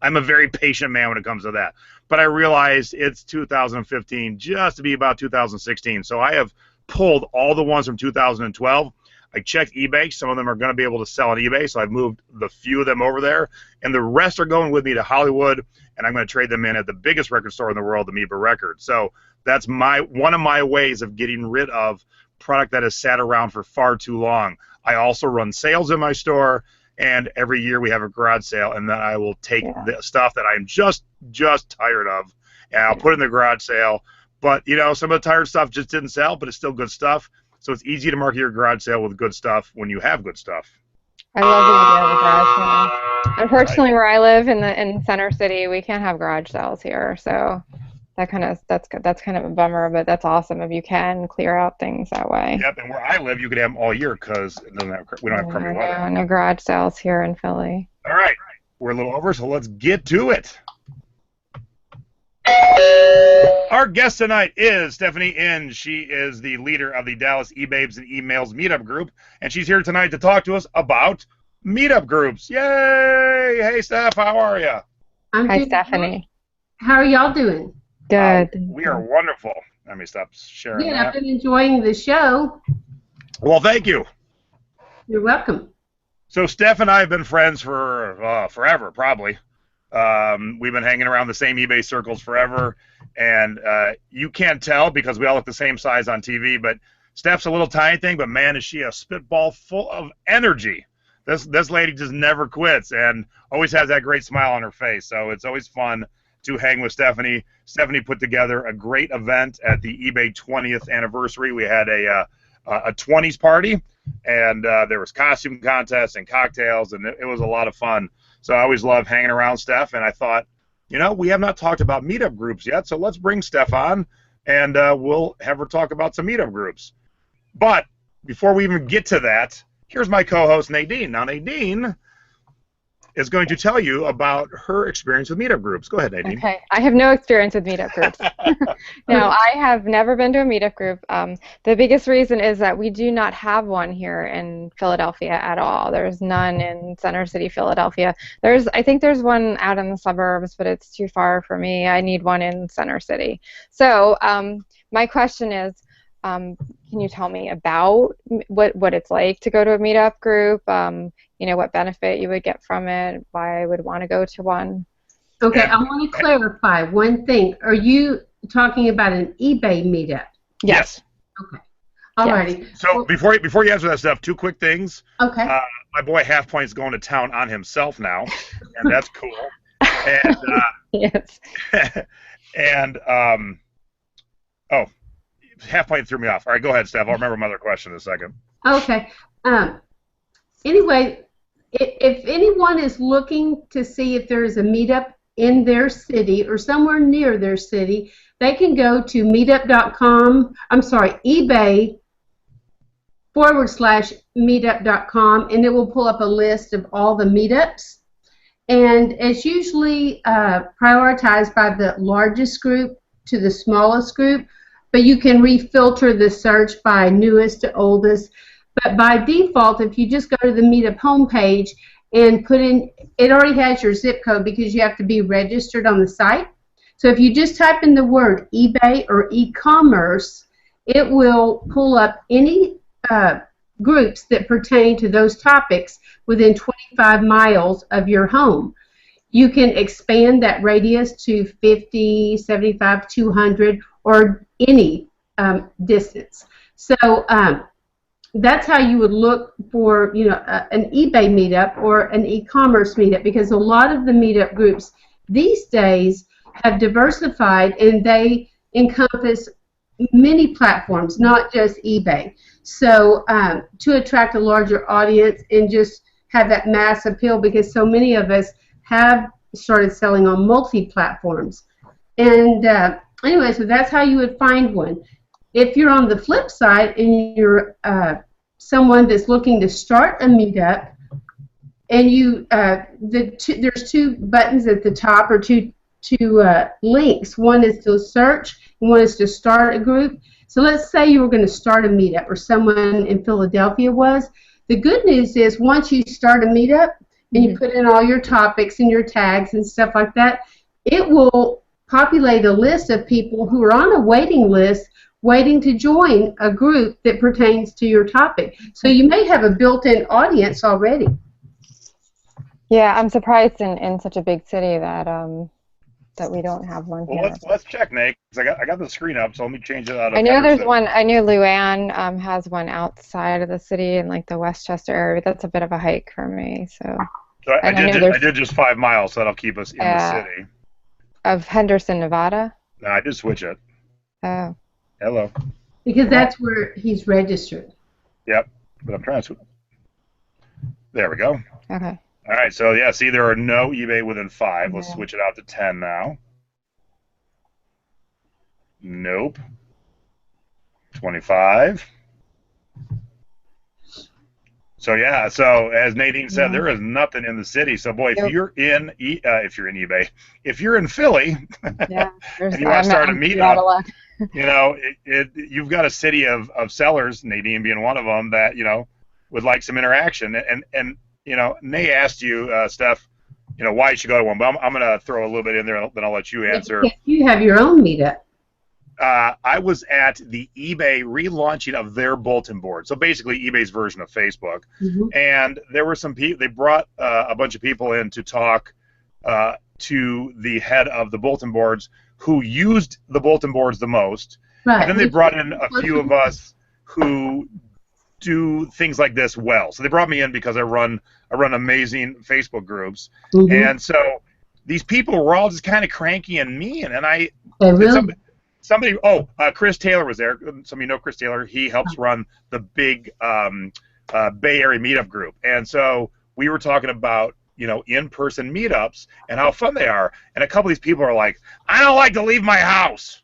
Speaker 1: I'm a very patient man when it comes to that. But I realized it's 2015, just to be about 2016. So I have pulled all the ones from 2012. I checked eBay. Some of them are going to be able to sell on eBay, so I've moved the few of them over there. And the rest are going with me to Hollywood, and I'm going to trade them in at the biggest record store in the world, the Amoeba Record. So that's one of my ways of getting rid of product that has sat around for far too long. I also run sales in my store, and every year we have a garage sale, and then I will take the stuff that I'm just tired of, and I'll put it in the garage sale. But, some of the tired stuff just didn't sell, but it's still good stuff. So it's easy to market your garage sale with good stuff when you have good stuff.
Speaker 2: I love the idea of the garage sale. Unfortunately, where I live in Center City, we can't have garage sales here, so that's kind of a bummer, but that's awesome if you can clear out things that way.
Speaker 1: Yep, and where I live, you could have them all year because we don't have crummy weather.
Speaker 2: No garage sales here in Philly.
Speaker 1: All right, we're a little over, so let's get to it. Our guest tonight is Stephanie Inge. She is the leader of the Dallas eBabes and eMales meetup group, and she's here tonight to talk to us about meetup groups. Yay! Hey, Steph, how are you?
Speaker 2: Hi, Stephanie.
Speaker 3: How are y'all doing?
Speaker 2: Good.
Speaker 1: We are wonderful. Let me stop sharing that.
Speaker 3: I've been enjoying the show.
Speaker 1: Well, thank you.
Speaker 3: You're welcome.
Speaker 1: So Steph and I have been friends for forever, probably. We've been hanging around the same eBay circles forever, and you can't tell because we all look the same size on TV, but Steph's a little tiny thing, but man, is she a spitball full of energy. This lady just never quits and always has that great smile on her face, so it's always fun to hang with Stephanie. Stephanie put together a great event at the eBay 20th anniversary. We had a 20s party, and there was costume contests and cocktails, and it was a lot of fun. So I always love hanging around Steph, and I thought, we have not talked about meetup groups yet, so let's bring Steph on, and we'll have her talk about some meetup groups. But before we even get to that, here's my co-host, Nadine. Now, Nadine is going to tell you about her experience with meetup groups. Go ahead, Nadine.
Speaker 2: Okay. I have no experience with meetup groups. No, I have never been to a meetup group. The biggest reason is that we do not have one here in Philadelphia at all. There's none in Center City, Philadelphia. I think there's one out in the suburbs, but it's too far for me. I need one in Center City. So my question is, can you tell me about what it's like to go to a meetup group? What benefit you would get from it? Why I would want to go to one?
Speaker 3: Okay, I want to clarify one thing. Are you talking about an eBay meetup?
Speaker 1: Yes.
Speaker 3: Okay. Alrighty.
Speaker 1: Yes. So before you answer that stuff, two quick things.
Speaker 3: Okay.
Speaker 1: My boy Half Point's going to town on himself now, and that's cool. And
Speaker 2: yes.
Speaker 1: and Half Point threw me off. All right, go ahead, Steph. I'll remember my other question in a second.
Speaker 3: Okay. Anyway, if anyone is looking to see if there is a meetup in their city or somewhere near their city, they can go to meetup.com. I'm sorry, eBay/meetup.com, and it will pull up a list of all the meetups. and it's usually prioritized by the largest group to the smallest group, but you can refilter the search by newest to oldest. But by default, if you just go to the Meetup homepage and put in, it already has your zip code because you have to be registered on the site. So if you just type in the word eBay or e-commerce, it will pull up any groups that pertain to those topics within 25 miles of your home. You can expand that radius to 50, 75, 200, or any distance. So that's how you would look for, an eBay meetup or an e-commerce meetup, because a lot of the meetup groups these days have diversified and they encompass many platforms, not just eBay. So to attract a larger audience and just have that mass appeal, because so many of us have started selling on multi-platforms. And anyway, so that's how you would find one. If you're on the flip side and you're someone that's looking to start a meetup, and you there's two buttons at the top, or two links. One is to search, and one is to start a group. So let's say you were going to start a meetup, or someone in Philadelphia was. The good news is once you start a meetup and you put in all your topics and your tags and stuff like that, it will populate a list of people who are on a waiting list waiting to join a group that pertains to your topic. So you may have a built-in audience already.
Speaker 2: Yeah, I'm surprised in such a big city that that we don't have one here.
Speaker 1: Well, let's check, Nate, because I got the screen up, so let me change it out of
Speaker 2: I know there's
Speaker 1: Henderson.
Speaker 2: one. I knew Luann has one outside of the city in like the Westchester area. That's a bit of a hike for me. So
Speaker 1: I did just 5 miles, so that'll keep us in the city.
Speaker 2: Of Henderson, Nevada?
Speaker 1: No, I did switch it.
Speaker 2: Oh.
Speaker 1: Hello.
Speaker 3: Because that's where he's registered.
Speaker 1: Yep, but I'm trying to switch. There we go.
Speaker 2: Okay.
Speaker 1: All right, so yeah, see, there are no eBay within 5. Let's switch it out to 10 now. Nope. 25. So yeah, so as Nadine said, there is nothing in the city. So boy, if you're in eBay, if you're in Philly, and you want to start a meetup, you've got a city of sellers, Nadine being one of them, that would like some interaction. And Nate asked you, Steph, why you should go to one. But I'm going to throw a little bit in there, then I'll let you answer.
Speaker 3: If you have your own meetup.
Speaker 1: I was at the eBay relaunching of their bulletin board. So basically eBay's version of Facebook. And there were some people, they brought a bunch of people in to talk to the head of the bulletin boards who used the bulletin boards the most. Right. And then they brought in a few of us who do things like this well. So they brought me in because I run amazing Facebook groups. And so these people were all just kind of cranky and mean. And somebody, Chris Taylor was there. Some of you know Chris Taylor. He helps run the big Bay Area meetup group. And so we were talking about, in-person meetups and how fun they are. And a couple of these people are like, I don't like to leave my house.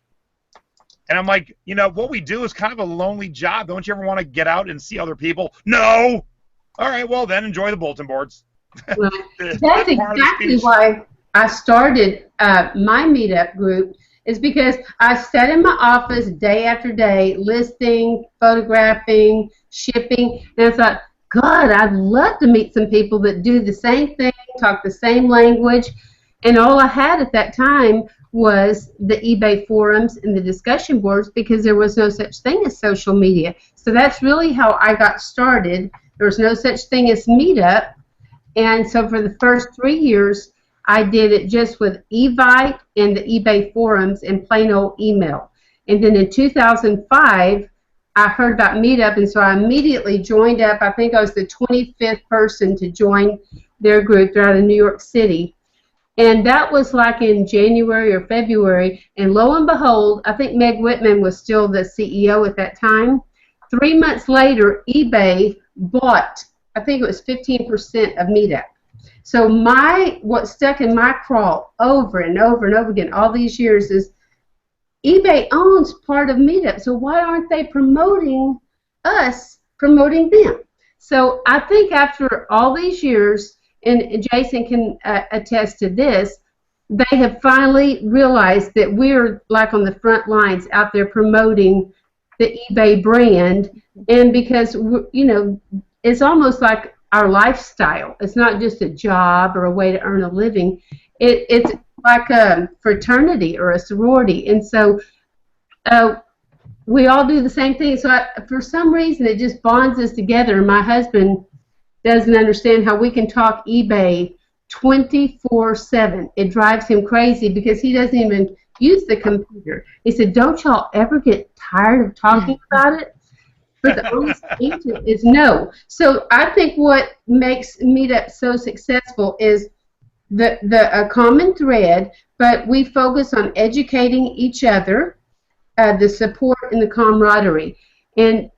Speaker 1: And I'm like, what we do is kind of a lonely job. Don't you ever want to get out and see other people? No. All right, well, then enjoy the bulletin boards.
Speaker 3: Right. That's exactly why I started my meetup group, is because I sat in my office day after day, listing, photographing, shipping, and I thought, God, I'd love to meet some people that do the same thing, talk the same language, and all I had at that time was the eBay forums and the discussion boards, because there was no such thing as social media. So that's really how I got started. There was no such thing as Meetup, and so for the first 3 years, I did it just with eVite and the eBay forums and plain old email. And then in 2005, I heard about Meetup, and so I immediately joined up. I think I was the 25th person to join their group. They're out of New York City. And that was like in January or February. And lo and behold, I think Meg Whitman was still the CEO at that time. 3 months later, eBay bought, I think it was 15% of Meetup. So what stuck in my craw over and over and over again all these years is eBay owns part of Meetup, so why aren't they promoting us, promoting them? So I think after all these years and Jason can attest to this, they have finally realized that we're like on the front lines out there promoting the eBay brand, and because it's almost like our lifestyle. It's not just a job or a way to earn a living. It's like a fraternity or a sorority, and so we all do the same thing. So for some reason, it just bonds us together. My husband doesn't understand how we can talk eBay 24/7. It drives him crazy because he doesn't even use the computer. He said, "Don't y'all ever get tired of talking about it?" But the honest answer is no. So I think what makes Meetup so successful is a common thread, but we focus on educating each other, the support and the camaraderie. And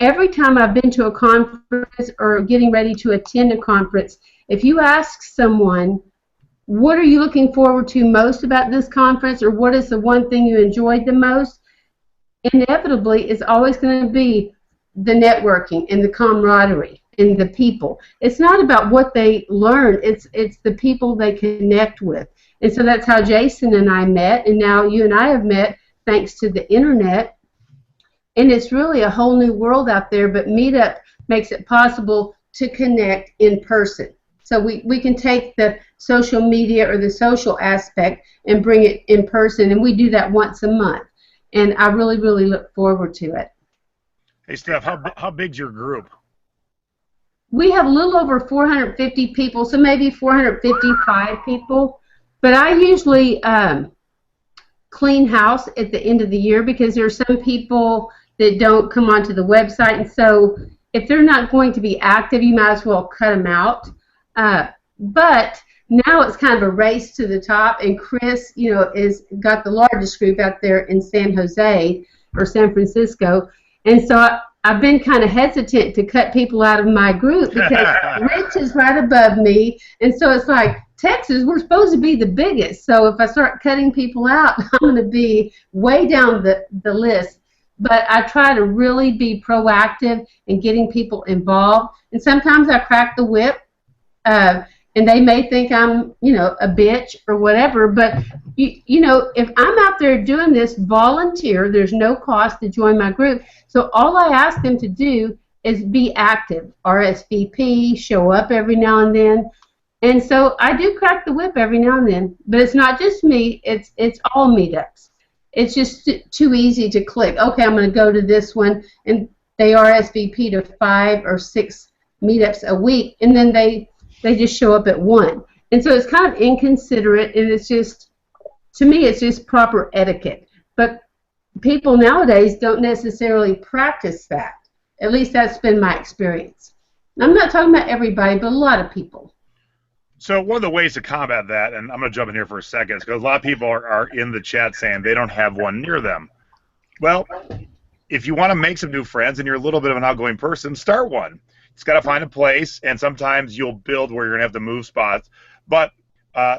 Speaker 3: every time I've been to a conference or getting ready to attend a conference, if you ask someone, what are you looking forward to most about this conference, or what is the one thing you enjoyed the most, inevitably it's always going to be the networking and the camaraderie and the people. It's not about what they learn, it's the people they connect with. And so that's how Jason and I met, and now you and I have met thanks to the internet. And it's really a whole new world out there, but Meetup makes it possible to connect in person. So we can take the social media or the social aspect and bring it in person, and we do that once a month. And I really, really look forward to it.
Speaker 1: Hey, Steph, how big's your group?
Speaker 3: We have a little over 450 people, so maybe 455 people. But I usually clean house at the end of the year because there are some people that don't come onto the website, and so if they're not going to be active, you might as well cut them out. But now it's kind of a race to the top, and Chris, is got the largest group out there in San Jose or San Francisco, and so I've been kind of hesitant to cut people out of my group because Rich is right above me, and so it's like, Texas, we're supposed to be the biggest, so if I start cutting people out, I'm going to be way down the list. But I try to really be proactive in getting people involved, and sometimes I crack the whip, and they may think I'm, a bitch or whatever, but, if I'm out there doing this, volunteer, there's no cost to join my group, so all I ask them to do is be active, RSVP, show up every now and then. And so I do crack the whip every now and then, but it's not just me, it's all meetups. It's just too easy to click, okay, I'm going to go to this one, and they RSVP to 5 or 6 meetups a week, and then they just show up at one. And so it's kind of inconsiderate, and it's just, to me, it's just proper etiquette. But people nowadays don't necessarily practice that. At least that's been my experience. I'm not talking about everybody, but a lot of people.
Speaker 1: So one of the ways to combat that, and I'm going to jump in here for a second, because a lot of people are in the chat saying they don't have one near them. Well, if you want to make some new friends and you're a little bit of an outgoing person, start one. It's got to find a place, and sometimes you'll build where you're going to have to move spots. But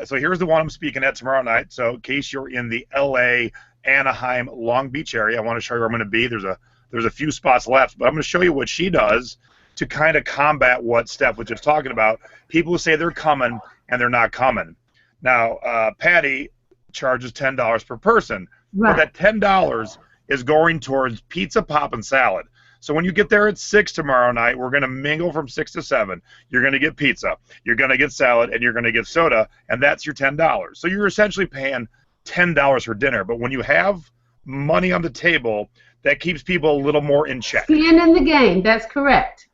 Speaker 1: so here's the one I'm speaking at tomorrow night. So in case you're in the L.A., Anaheim, Long Beach area, I want to show you where I'm going to be. There's a few spots left, but I'm going to show you what she does to kind of combat what Steph was just talking about. People who say they're coming and they're not coming. Now, Patty charges $10 per person,
Speaker 3: right.
Speaker 1: But that $10 is going towards pizza, pop, and salad. So when you get there at 6 tomorrow night, we're going to mingle from 6 to 7. You're going to get pizza, you're going to get salad, and you're going to get soda, and that's your $10. So you're essentially paying $10 for dinner. But when you have money on the table, that keeps people a little more in check.
Speaker 3: Skin in the game, that's correct.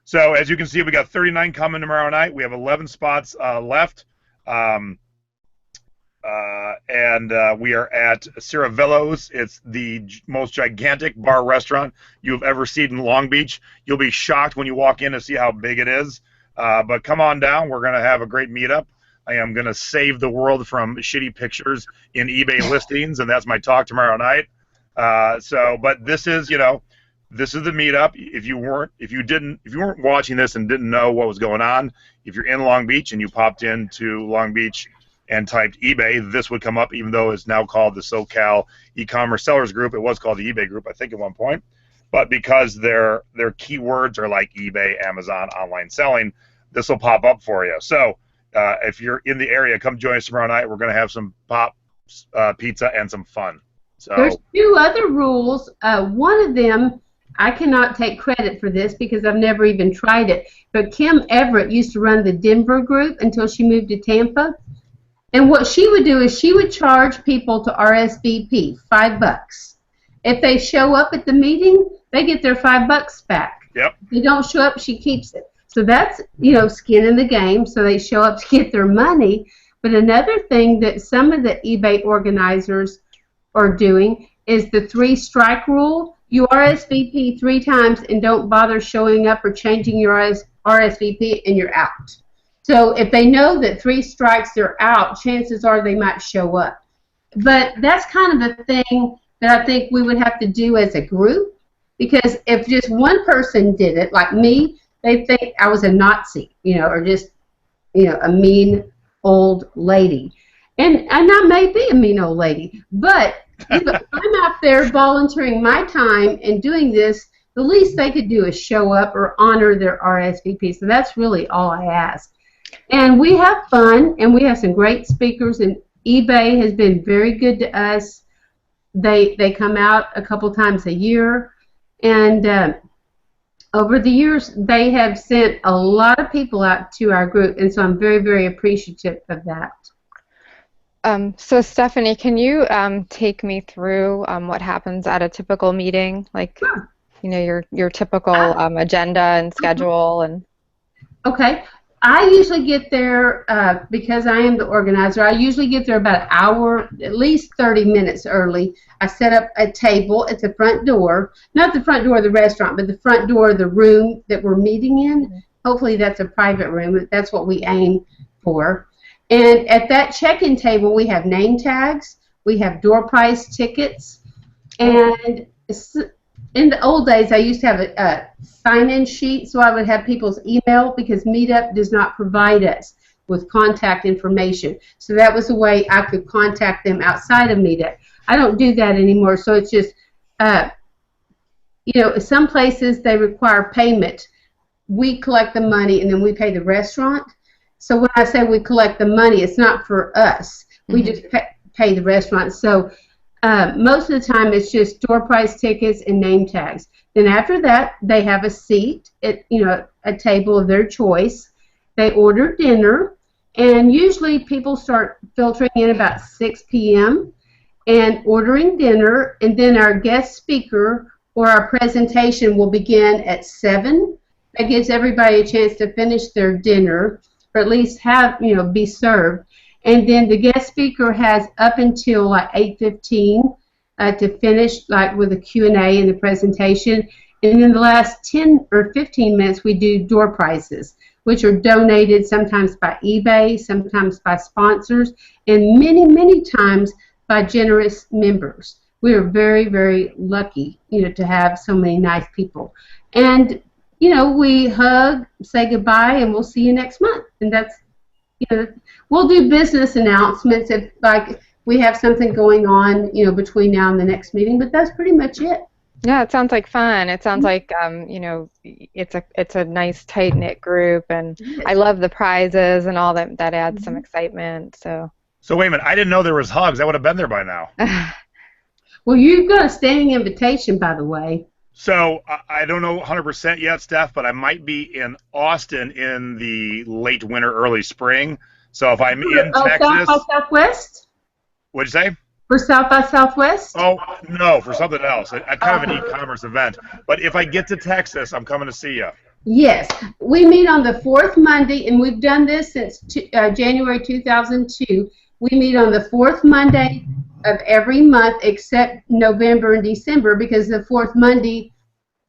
Speaker 1: So as you can see, we got 39 coming tomorrow night. We have 11 spots left. And we are at Ciravello's. It's the most gigantic bar restaurant you've ever seen in Long Beach. You'll be shocked when you walk in to see how big it is. But come on down. We're going to have a great meetup. I am going to save the world from shitty pictures in eBay listings, and that's my talk tomorrow night. But this is, this is the meetup. If you weren't watching this and didn't know what was going on, if you're in Long Beach and you popped into Long Beach and typed eBay, this would come up, even though it's now called the SoCal e-commerce sellers group. It was called the eBay group, I think, at one point. But because their keywords are like eBay, Amazon, online selling, this will pop up for you. So if you're in the area, come join us tomorrow night. We're going to have some pop pizza and some fun. So
Speaker 3: there's 2 other rules. One of them, I cannot take credit for this because I've never even tried it, but Kim Everett used to run the Denver group until she moved to Tampa. And what she would do is she would charge people to RSVP, $5. If they show up at the meeting, they get their $5 back.
Speaker 1: Yep.
Speaker 3: If they don't show up, she keeps it. So that's, skin in the game, so they show up to get their money. But another thing that some of the eBay organizers are doing is the 3-strike rule. You RSVP 3 times and don't bother showing up or changing your RSVP, and you're out. So if they know that 3 strikes they're out, chances are they might show up. But that's kind of a thing that I think we would have to do as a group, because if just one person did it, like me, they'd think I was a Nazi, or just, a mean old lady. And I may be a mean old lady, but if I'm out there volunteering my time and doing this, the least they could do is show up or honor their RSVP. So that's really all I ask. And we have fun, and we have some great speakers, and eBay has been very good to us. They come out a couple times a year, and over the years they have sent a lot of people out to our group, and so I'm very, very appreciative of that.
Speaker 2: So Stephanie, can you take me through what happens at a typical meeting, like
Speaker 3: Sure.
Speaker 2: Your typical agenda and schedule and.
Speaker 3: Okay. I usually get there, because I am the organizer, I usually get there about an hour, at least 30 minutes early. I set up a table at the front door, not the front door of the restaurant, but the front door of the room that we're meeting in. Mm-hmm. Hopefully that's a private room. That's what we aim for. And at that check-in table, we have name tags, we have door prize tickets, and in the old days, I used to have a sign-in sheet, so I would have people's email, because Meetup does not provide us with contact information. So that was a way I could contact them outside of Meetup. I don't do that anymore, so it's just, some places they require payment. We collect the money, and then we pay the restaurant. So when I say we collect the money, it's not for us. We just pay the restaurant. So most of the time, it's just door prize tickets and name tags. Then after that, they have a seat at a table of their choice. They order dinner, and usually people start filtering in about 6 p.m. and ordering dinner, and then our guest speaker or our presentation will begin at 7. That gives everybody a chance to finish their dinner, or at least have be served. And then the guest speaker has up until like 8:15 to finish, like with a Q&A and the presentation. And in the last 10 or 15 minutes, we do door prizes, which are donated sometimes by eBay, sometimes by sponsors, and many, many times by generous members. We are very, very lucky, to have so many nice people. And we hug, say goodbye, and we'll see you next month. And that's, we'll do business announcements if, like, we have something going on, between now and the next meeting, but that's pretty much it.
Speaker 2: Yeah, it sounds like fun. It sounds like, it's a nice, tight-knit group, and I love the prizes and all that. That adds some excitement, so.
Speaker 1: So wait a minute, I didn't know there was hugs. I would have been there by now.
Speaker 3: Well, you've got a standing invitation, by the way.
Speaker 1: So I don't know 100% yet, Steph, but I might be in Austin in the late winter, early spring. So if I'm in Texas,
Speaker 3: South by Southwest.
Speaker 1: What'd you say?
Speaker 3: For South by Southwest?
Speaker 1: Oh no, for something else. A kind of an e-commerce event. But if I get to Texas, I'm coming to see you.
Speaker 3: Yes, we meet on the 4th Monday, and we've done this since January 2002. We meet on the 4th Monday of every month except November and December, because the 4th Monday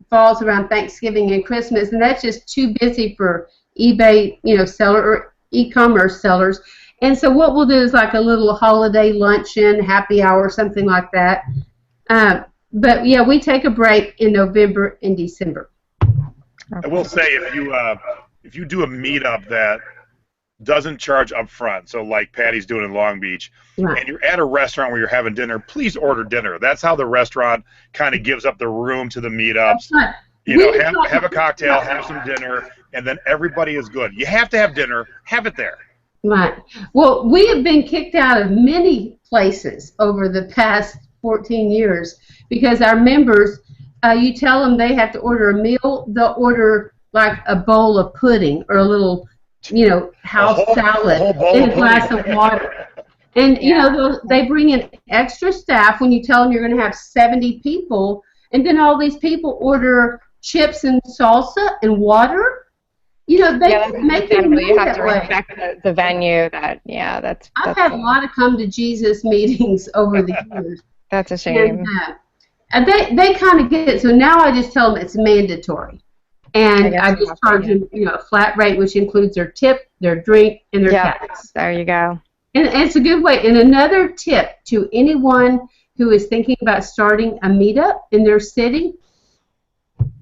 Speaker 3: falls around Thanksgiving and Christmas, and that's just too busy for eBay, seller or e-commerce sellers. And so what we'll do is like a little holiday luncheon, happy hour, something like that. But yeah, we take a break in November and December.
Speaker 1: I will say, if you do a meetup that doesn't charge up front, so like Patty's doing in Long Beach, right, and you're at a restaurant where you're having dinner, please order dinner. That's how the restaurant kind of gives up the room to the meetups.
Speaker 3: Right.
Speaker 1: Have a cocktail, have some dinner, and then everybody is good. You have to have dinner. Have it there.
Speaker 3: Right. Well, we have been kicked out of many places over the past 14 years because our members, you tell them they have to order a meal, they'll order like a bowl of pudding or a little, house salad and a glass of water. And, they bring in extra staff when you tell them you're going to have 70 people, and then all these people order chips and salsa and water. They make it
Speaker 2: you have to respect the venue. That's
Speaker 3: I've had a lot of come to Jesus meetings over the years.
Speaker 2: That's a shame.
Speaker 3: And they kind of get it. So now I just tell them it's mandatory. And I just charge them, a flat rate, which includes their tip, their drink, and their tax.
Speaker 2: There you go.
Speaker 3: And it's a good way. And another tip to anyone who is thinking about starting a meetup in their city,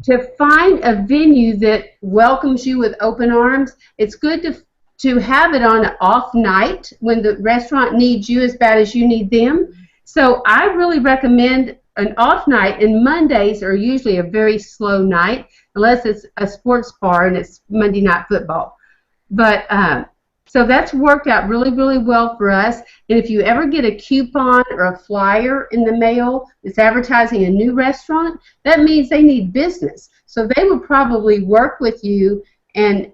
Speaker 3: to find a venue that welcomes you with open arms. It's good to have it on an off night when the restaurant needs you as bad as you need them. So I really recommend an off night, and Mondays are usually a very slow night unless it's a sports bar and it's Monday Night Football. But so that's worked out really, really well for us. And if you ever get a coupon or a flyer in the mail that's advertising a new restaurant, that means they need business. So they would probably work with you and,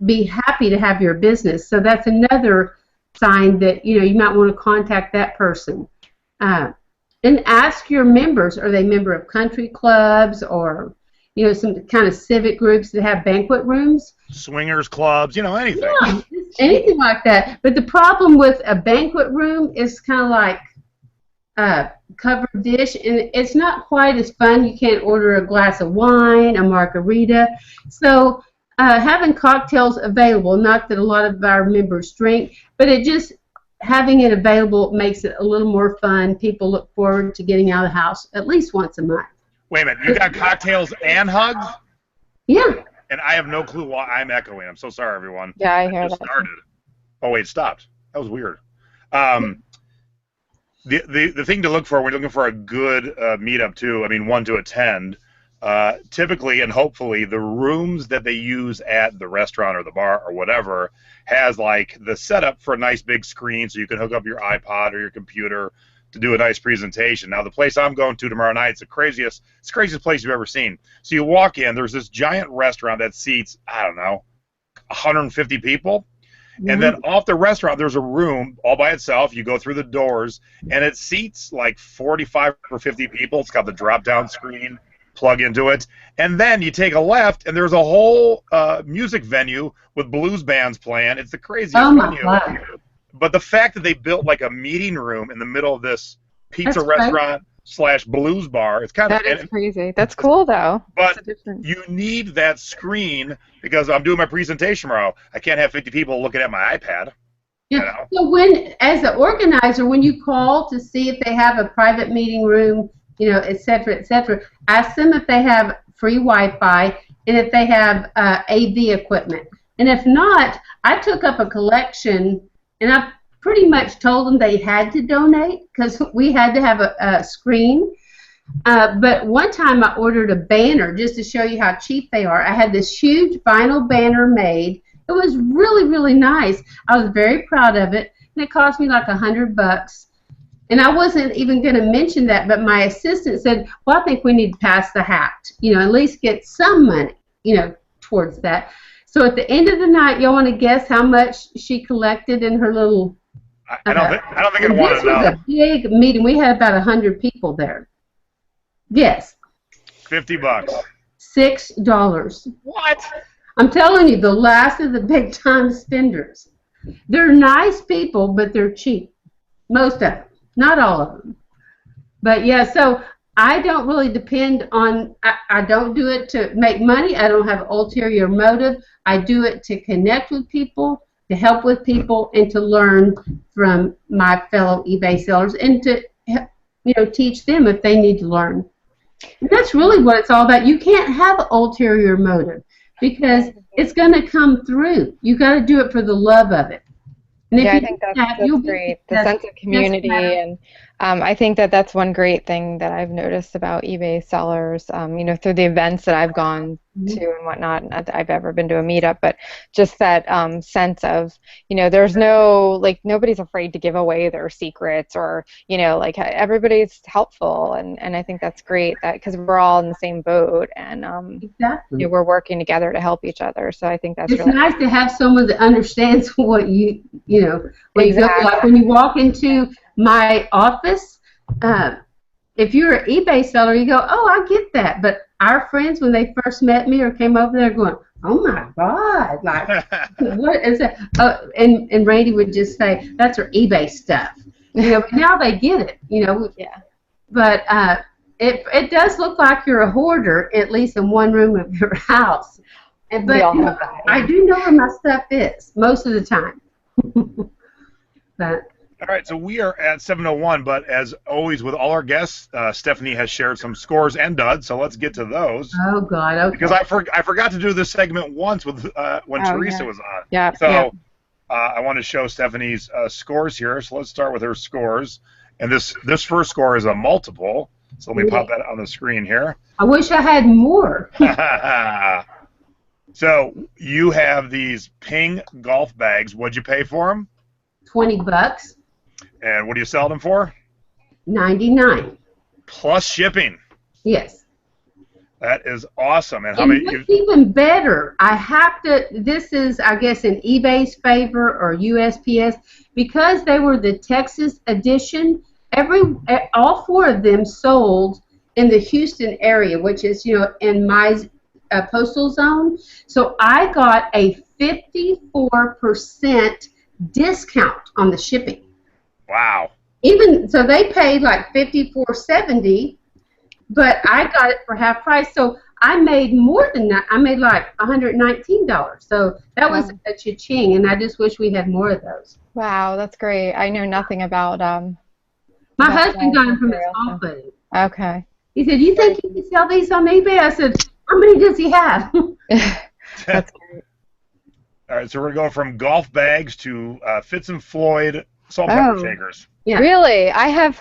Speaker 3: be happy to have your business. So that's another sign that, you might want to contact that person. And ask your members, are they a member of country clubs or, some kind of civic groups that have banquet rooms?
Speaker 1: Swingers clubs, anything.
Speaker 3: Yeah, anything like that. But the problem with a banquet room is kind of like a covered dish, and it's not quite as fun. You can't order a glass of wine, a margarita. So having cocktails available, not that a lot of our members drink, but having it available makes it a little more fun. People look forward to getting out of the house at least once a month.
Speaker 1: Wait a minute, you got cocktails and hugs?
Speaker 3: Yeah.
Speaker 1: And I have no clue why I'm echoing. I'm so sorry, everyone.
Speaker 2: Yeah, I hear that.
Speaker 1: Started. Oh wait, it stopped. That was weird. The thing to look for when you're looking for a good meetup too, one to attend, typically and hopefully the rooms that they use at the restaurant or the bar or whatever has like the setup for a nice big screen so you can hook up your iPod or your computer to do a nice presentation. Now the place I'm going to tomorrow night, it's the craziest place you've ever seen. So you walk in, there's this giant restaurant that seats, 150 people. Mm-hmm. And then off the restaurant, there's a room all by itself. You go through the doors, and it seats like 45 or 50 people. It's got the drop-down screen, plug into it. And then you take a left, and there's a whole music venue with blues bands playing. It's the craziest venue. God. But the fact that they built like a meeting room in the middle of this pizza restaurant / blues bar, it's kind of...
Speaker 2: That is crazy. That's cool, though.
Speaker 1: But you need that screen because I'm doing my presentation tomorrow. I can't have 50 people looking at my iPad.
Speaker 3: Yeah. So as the organizer, when you call to see if they have a private meeting room, et cetera, ask them if they have free Wi-Fi and if they have AV equipment. And if not, I took up a collection, and I pretty much told them they had to donate because we had to have a screen. But one time I ordered a banner just to show you how cheap they are. I had this huge vinyl banner made. It was really, really nice. I was very proud of it, and it cost me like $100. And I wasn't even going to mention that, but my assistant said, well, I think we need to pass the hat, at least get some money, towards that. So at the end of the night, y'all want to guess how much she collected in her little...
Speaker 1: I don't think I'd want to know.
Speaker 3: This was a big meeting. We had about 100 people there. Guess.
Speaker 1: $50.
Speaker 3: $6.
Speaker 1: What?
Speaker 3: I'm telling you, the last of the big-time spenders. They're nice people, but they're cheap. Most of them. Not all of them. But, yeah, so I don't really depend on... I don't do it to make money. I don't have ulterior motive. I do it to connect with people, to help with people, and to learn from my fellow eBay sellers, and to teach them if they need to learn. And that's really what it's all about. You can't have ulterior motive because it's going to come through. You got to do it for the love of it. And
Speaker 2: I think that's great. The sense of community, and I think that that's one great thing that I've noticed about eBay sellers, through the events that I've gone to and whatnot. Not that I've ever been to a meetup, but just that sense of, there's nobody's afraid to give away their secrets or, everybody's helpful. And I think that's great that because we're all in the same boat and
Speaker 3: Exactly.
Speaker 2: we're working together to help each other. So I think that's
Speaker 3: It's
Speaker 2: really
Speaker 3: nice to have someone that understands what you know, what you go through.
Speaker 2: Exactly.
Speaker 3: Like when you walk into my office, if you're an eBay seller, you go, oh, I get that. But our friends, when they first met me or came over there going, oh, my God, like, what is that? And Randy would just say, that's our eBay stuff. But now they get it,
Speaker 2: Yeah.
Speaker 3: But it does look like you're a hoarder, at least in one room of your house. But
Speaker 2: We all have that, yeah.
Speaker 3: I do know where my stuff is most of the time. But
Speaker 1: All right, so we are at 7:01, but as always with all our guests, Stephanie has shared some scores and duds, so let's get to those.
Speaker 3: oh God, okay.
Speaker 1: Because I forgot to do this segment once with when Teresa
Speaker 2: yeah.
Speaker 1: was on.
Speaker 2: Yeah.
Speaker 1: So I want to show Stephanie's scores here. So let's start with her scores. And this first score is a multiple. So let me pop that on the screen here.
Speaker 3: I wish I had more.
Speaker 1: So you have these Ping golf bags. What'd you pay for them?
Speaker 3: $20.
Speaker 1: And what do you sell them for?
Speaker 3: $99.
Speaker 1: Plus shipping.
Speaker 3: Yes.
Speaker 1: That is awesome. And how
Speaker 3: And
Speaker 1: many?
Speaker 3: what's even better, I have to. This is, I guess, in eBay's favor or USPS because they were the Texas edition. All four of them sold in the Houston area, which is in my postal zone. So I got a 54% discount on the shipping.
Speaker 1: Wow.
Speaker 3: Even so, they paid like $54.70, but I got it for half price. So I made more than that. I made like $119. So that was a cha-ching, and I just wish we had more of those.
Speaker 2: Wow, that's great. I know nothing about
Speaker 3: My
Speaker 2: That's
Speaker 3: husband got them from his
Speaker 2: awesome.
Speaker 3: golf buddy.
Speaker 2: Okay.
Speaker 3: He said, "You think you can sell these on eBay?" I said, "How many does he have?"
Speaker 2: That's great.
Speaker 1: All right, so we're going to go from golf bags to Fitz and Floyd salt and pepper shakers.
Speaker 3: Yeah.
Speaker 2: Really? I have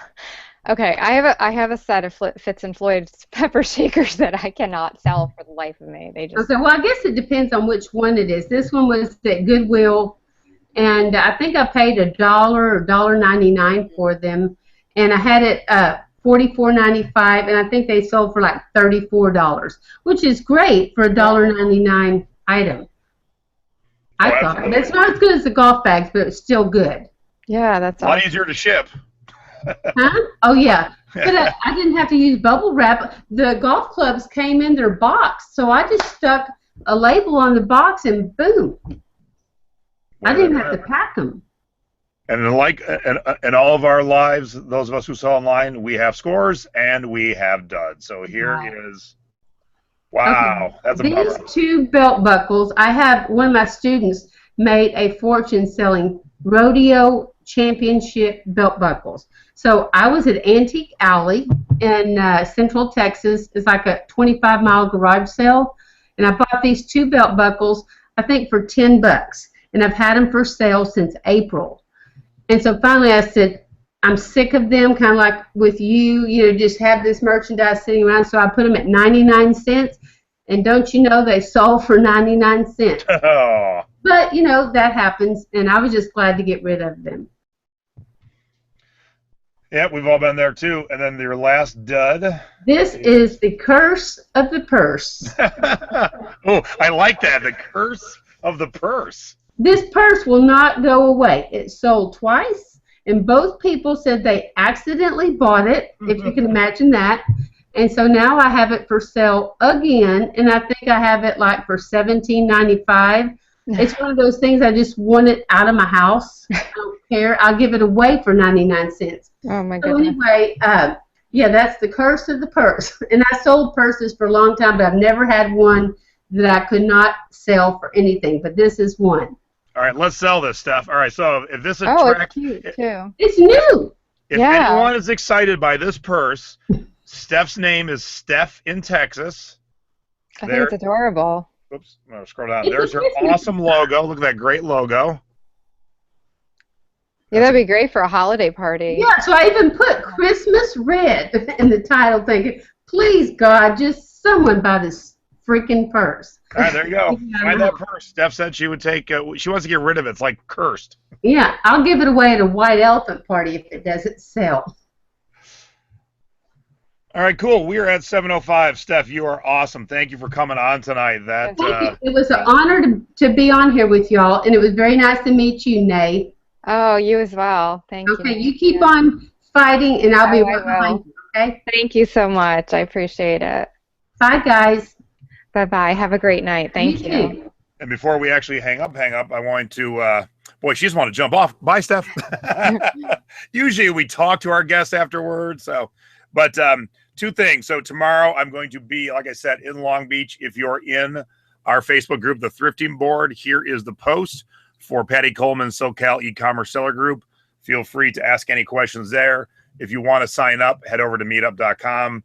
Speaker 2: a set of Fitz and Floyd pepper shakers that I cannot sell for the life of me. They just
Speaker 3: Okay, well, I guess it depends on which one it is. This one was at Goodwill, and I think I paid $1 or $1.99 for them, and I had it $44.95, and I think they sold for like $34, which is great for a $1.99 item. I thought
Speaker 1: absolutely.
Speaker 3: it's not as good as the golf bags, but it's still good.
Speaker 2: Yeah, that's
Speaker 1: A lot
Speaker 2: awesome.
Speaker 1: easier to ship.
Speaker 3: Huh? Oh yeah, but I didn't have to use bubble wrap. The golf clubs came in their box, so I just stuck a label on the box and boom. I didn't have to pack them.
Speaker 1: And in all of our lives, those of us who sell online, we have scores and we have duds. So here is, wow, that's a bummer.
Speaker 3: These two belt buckles, I have one of my students made a fortune selling rodeo championship belt buckles. So I was at Antique Alley in Central Texas. It's like a 25-mile garage sale, and I bought these two belt buckles, I think for $10, and I've had them for sale since April. And so finally I said, I'm sick of them, kind of like with you, just have this merchandise sitting around. So I put them at 99 cents, and don't you know they sold for 99 cents.
Speaker 1: Oh.
Speaker 3: But, that happens, and I was just glad to get rid of them.
Speaker 1: Yeah, we've all been there too. And then your last dud.
Speaker 3: This is the curse of the purse.
Speaker 1: Oh, I like that. The curse of the purse.
Speaker 3: This purse will not go away. It sold twice, and both people said they accidentally bought it, if you can imagine that. And so now I have it for sale again, and I think I have it like for $17.95. It's one of those things I just want it out of my house. I don't care. I'll give it away for 99 cents.
Speaker 2: Oh my
Speaker 3: So
Speaker 2: goodness.
Speaker 3: anyway, yeah, that's the curse of the purse. And I sold purses for a long time, but I've never had one that I could not sell for anything. But this is one.
Speaker 1: All right, let's sell this stuff. All right, so if this
Speaker 2: Oh, it's
Speaker 1: attracts,
Speaker 2: cute too.
Speaker 3: It's new.
Speaker 1: if
Speaker 2: Yeah.
Speaker 1: anyone is excited by this purse, Steph's name is Steph in Texas.
Speaker 2: I think it's adorable.
Speaker 1: Oops, I'm gonna scroll down. There's her awesome logo. Look at that great logo.
Speaker 2: Yeah, that'd be great for a holiday party.
Speaker 3: Yeah, so I even put Christmas red in the title, thinking, please, God, just someone buy this freaking purse.
Speaker 1: All right, there you go. Find that purse. Steph said she would take. She wants to get rid of it. It's like cursed.
Speaker 3: Yeah, I'll give it away at a white elephant party if it doesn't sell.
Speaker 1: All right, cool. We are at 7:05. Steph, you are awesome. Thank you for coming on tonight.
Speaker 3: Thank you. It was an honor to be on here with y'all, and it was very nice to meet you, Nay.
Speaker 2: Oh, you as well. Thank you.
Speaker 3: Okay, you keep on fighting, and I'll be right behind you, okay?
Speaker 2: Thank you so much. I appreciate it.
Speaker 3: Bye, guys.
Speaker 2: Bye-bye. Have a great night. Thank you.
Speaker 1: And before we actually hang up, I want to, boy, she just want to jump off. Bye, Steph. Usually we talk to our guests afterwards. So, but two things. So tomorrow I'm going to be, like I said, in Long Beach. If you're in our Facebook group, the Thrifting Board, here is the post for Patty Coleman SoCal e-commerce seller group. Feel free to ask any questions there. If you want to sign up, head over to meetup.com.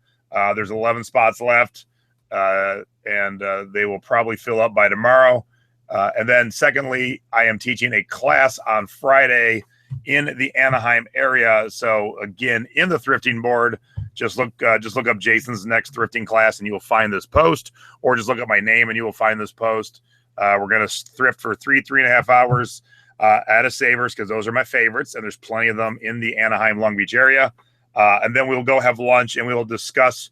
Speaker 1: There's 11 spots left. And they will probably fill up by tomorrow. And then secondly, I am teaching a class on Friday in the Anaheim area. So again, in the Thrifting Board, just look up Jason's next thrifting class and you will find this post, or just look up my name and you will find this post. We're going to thrift for 3.5 hours at a Savers, because those are my favorites. And there's plenty of them in the Anaheim, Long Beach area. And then we'll go have lunch and we will discuss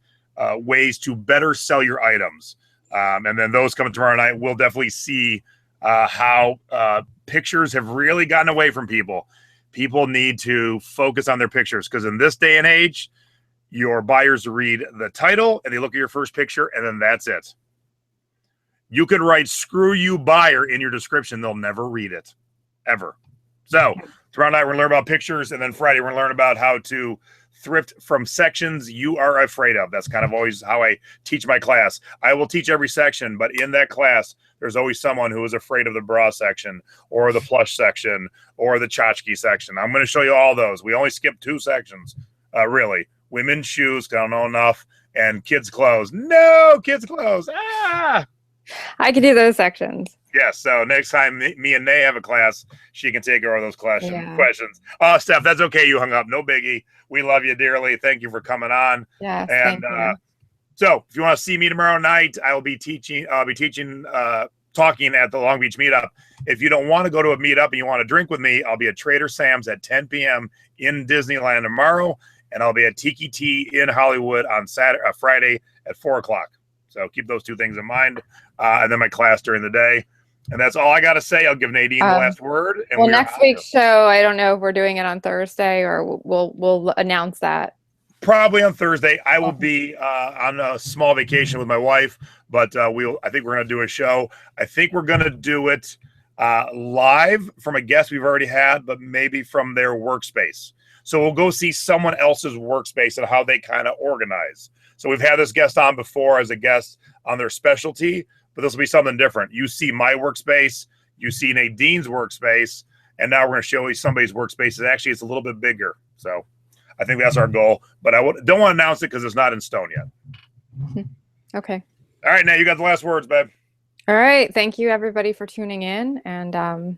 Speaker 1: ways to better sell your items. And then those coming tomorrow night, we'll definitely see how pictures have really gotten away from people. People need to focus on their pictures, because in this day and age, your buyers read the title and they look at your first picture and then that's it. You could write "screw you buyer" in your description. They'll never read it, ever. So tomorrow night, we're going to learn about pictures. And then Friday, we're going to learn about how to thrift from sections you are afraid of. That's kind of always how I teach my class. I will teach every section, but in that class, there's always someone who is afraid of the bra section or the plush section or the tchotchke section. I'm going to show you all those. We only skip 2 sections, really. Women's shoes, 'cause I don't know enough, and kids' clothes. No, kids' clothes. Ah!
Speaker 2: I can do those sections.
Speaker 1: Yes, so next time me and Nay have a class, she can take over those questions. Oh, Steph, that's okay. You hung up. No biggie. We love you dearly. Thank you for coming on.
Speaker 2: Yes,
Speaker 1: and
Speaker 2: thank you.
Speaker 1: So if you want to see me tomorrow night, I'll be teaching, talking at the Long Beach meetup. If you don't want to go to a meetup and you want to drink with me, I'll be at Trader Sam's at 10 p.m. in Disneyland tomorrow, and I'll be at Tiki in Hollywood on Friday at 4 o'clock. So keep those 2 things in mind. And then my class during the day. And that's all I got to say. I'll give Nadine the last word. And
Speaker 2: well, next week's show, I don't know if we're doing it on Thursday or we'll announce that.
Speaker 1: Probably on Thursday. I will be on a small vacation with my wife, but I think we're going to do a show. I think we're going to do it live from a guest we've already had, but maybe from their workspace. So we'll go see someone else's workspace and how they kind of organize. So we've had this guest on before as a guest on their specialty, but this will be something different. You see my workspace, you see Nadine's workspace, and now we're going to show you somebody's workspace. Actually, it's a little bit bigger. So I think that's our goal, but I don't want to announce it because it's not in stone yet.
Speaker 2: Okay.
Speaker 1: All right, now you got the last words, babe.
Speaker 2: All right. Thank you, everybody, for tuning in, and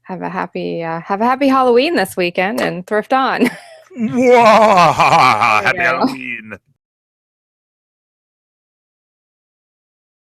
Speaker 2: have a happy Halloween this weekend, and thrift on.
Speaker 1: Whoa! Happy Halloween.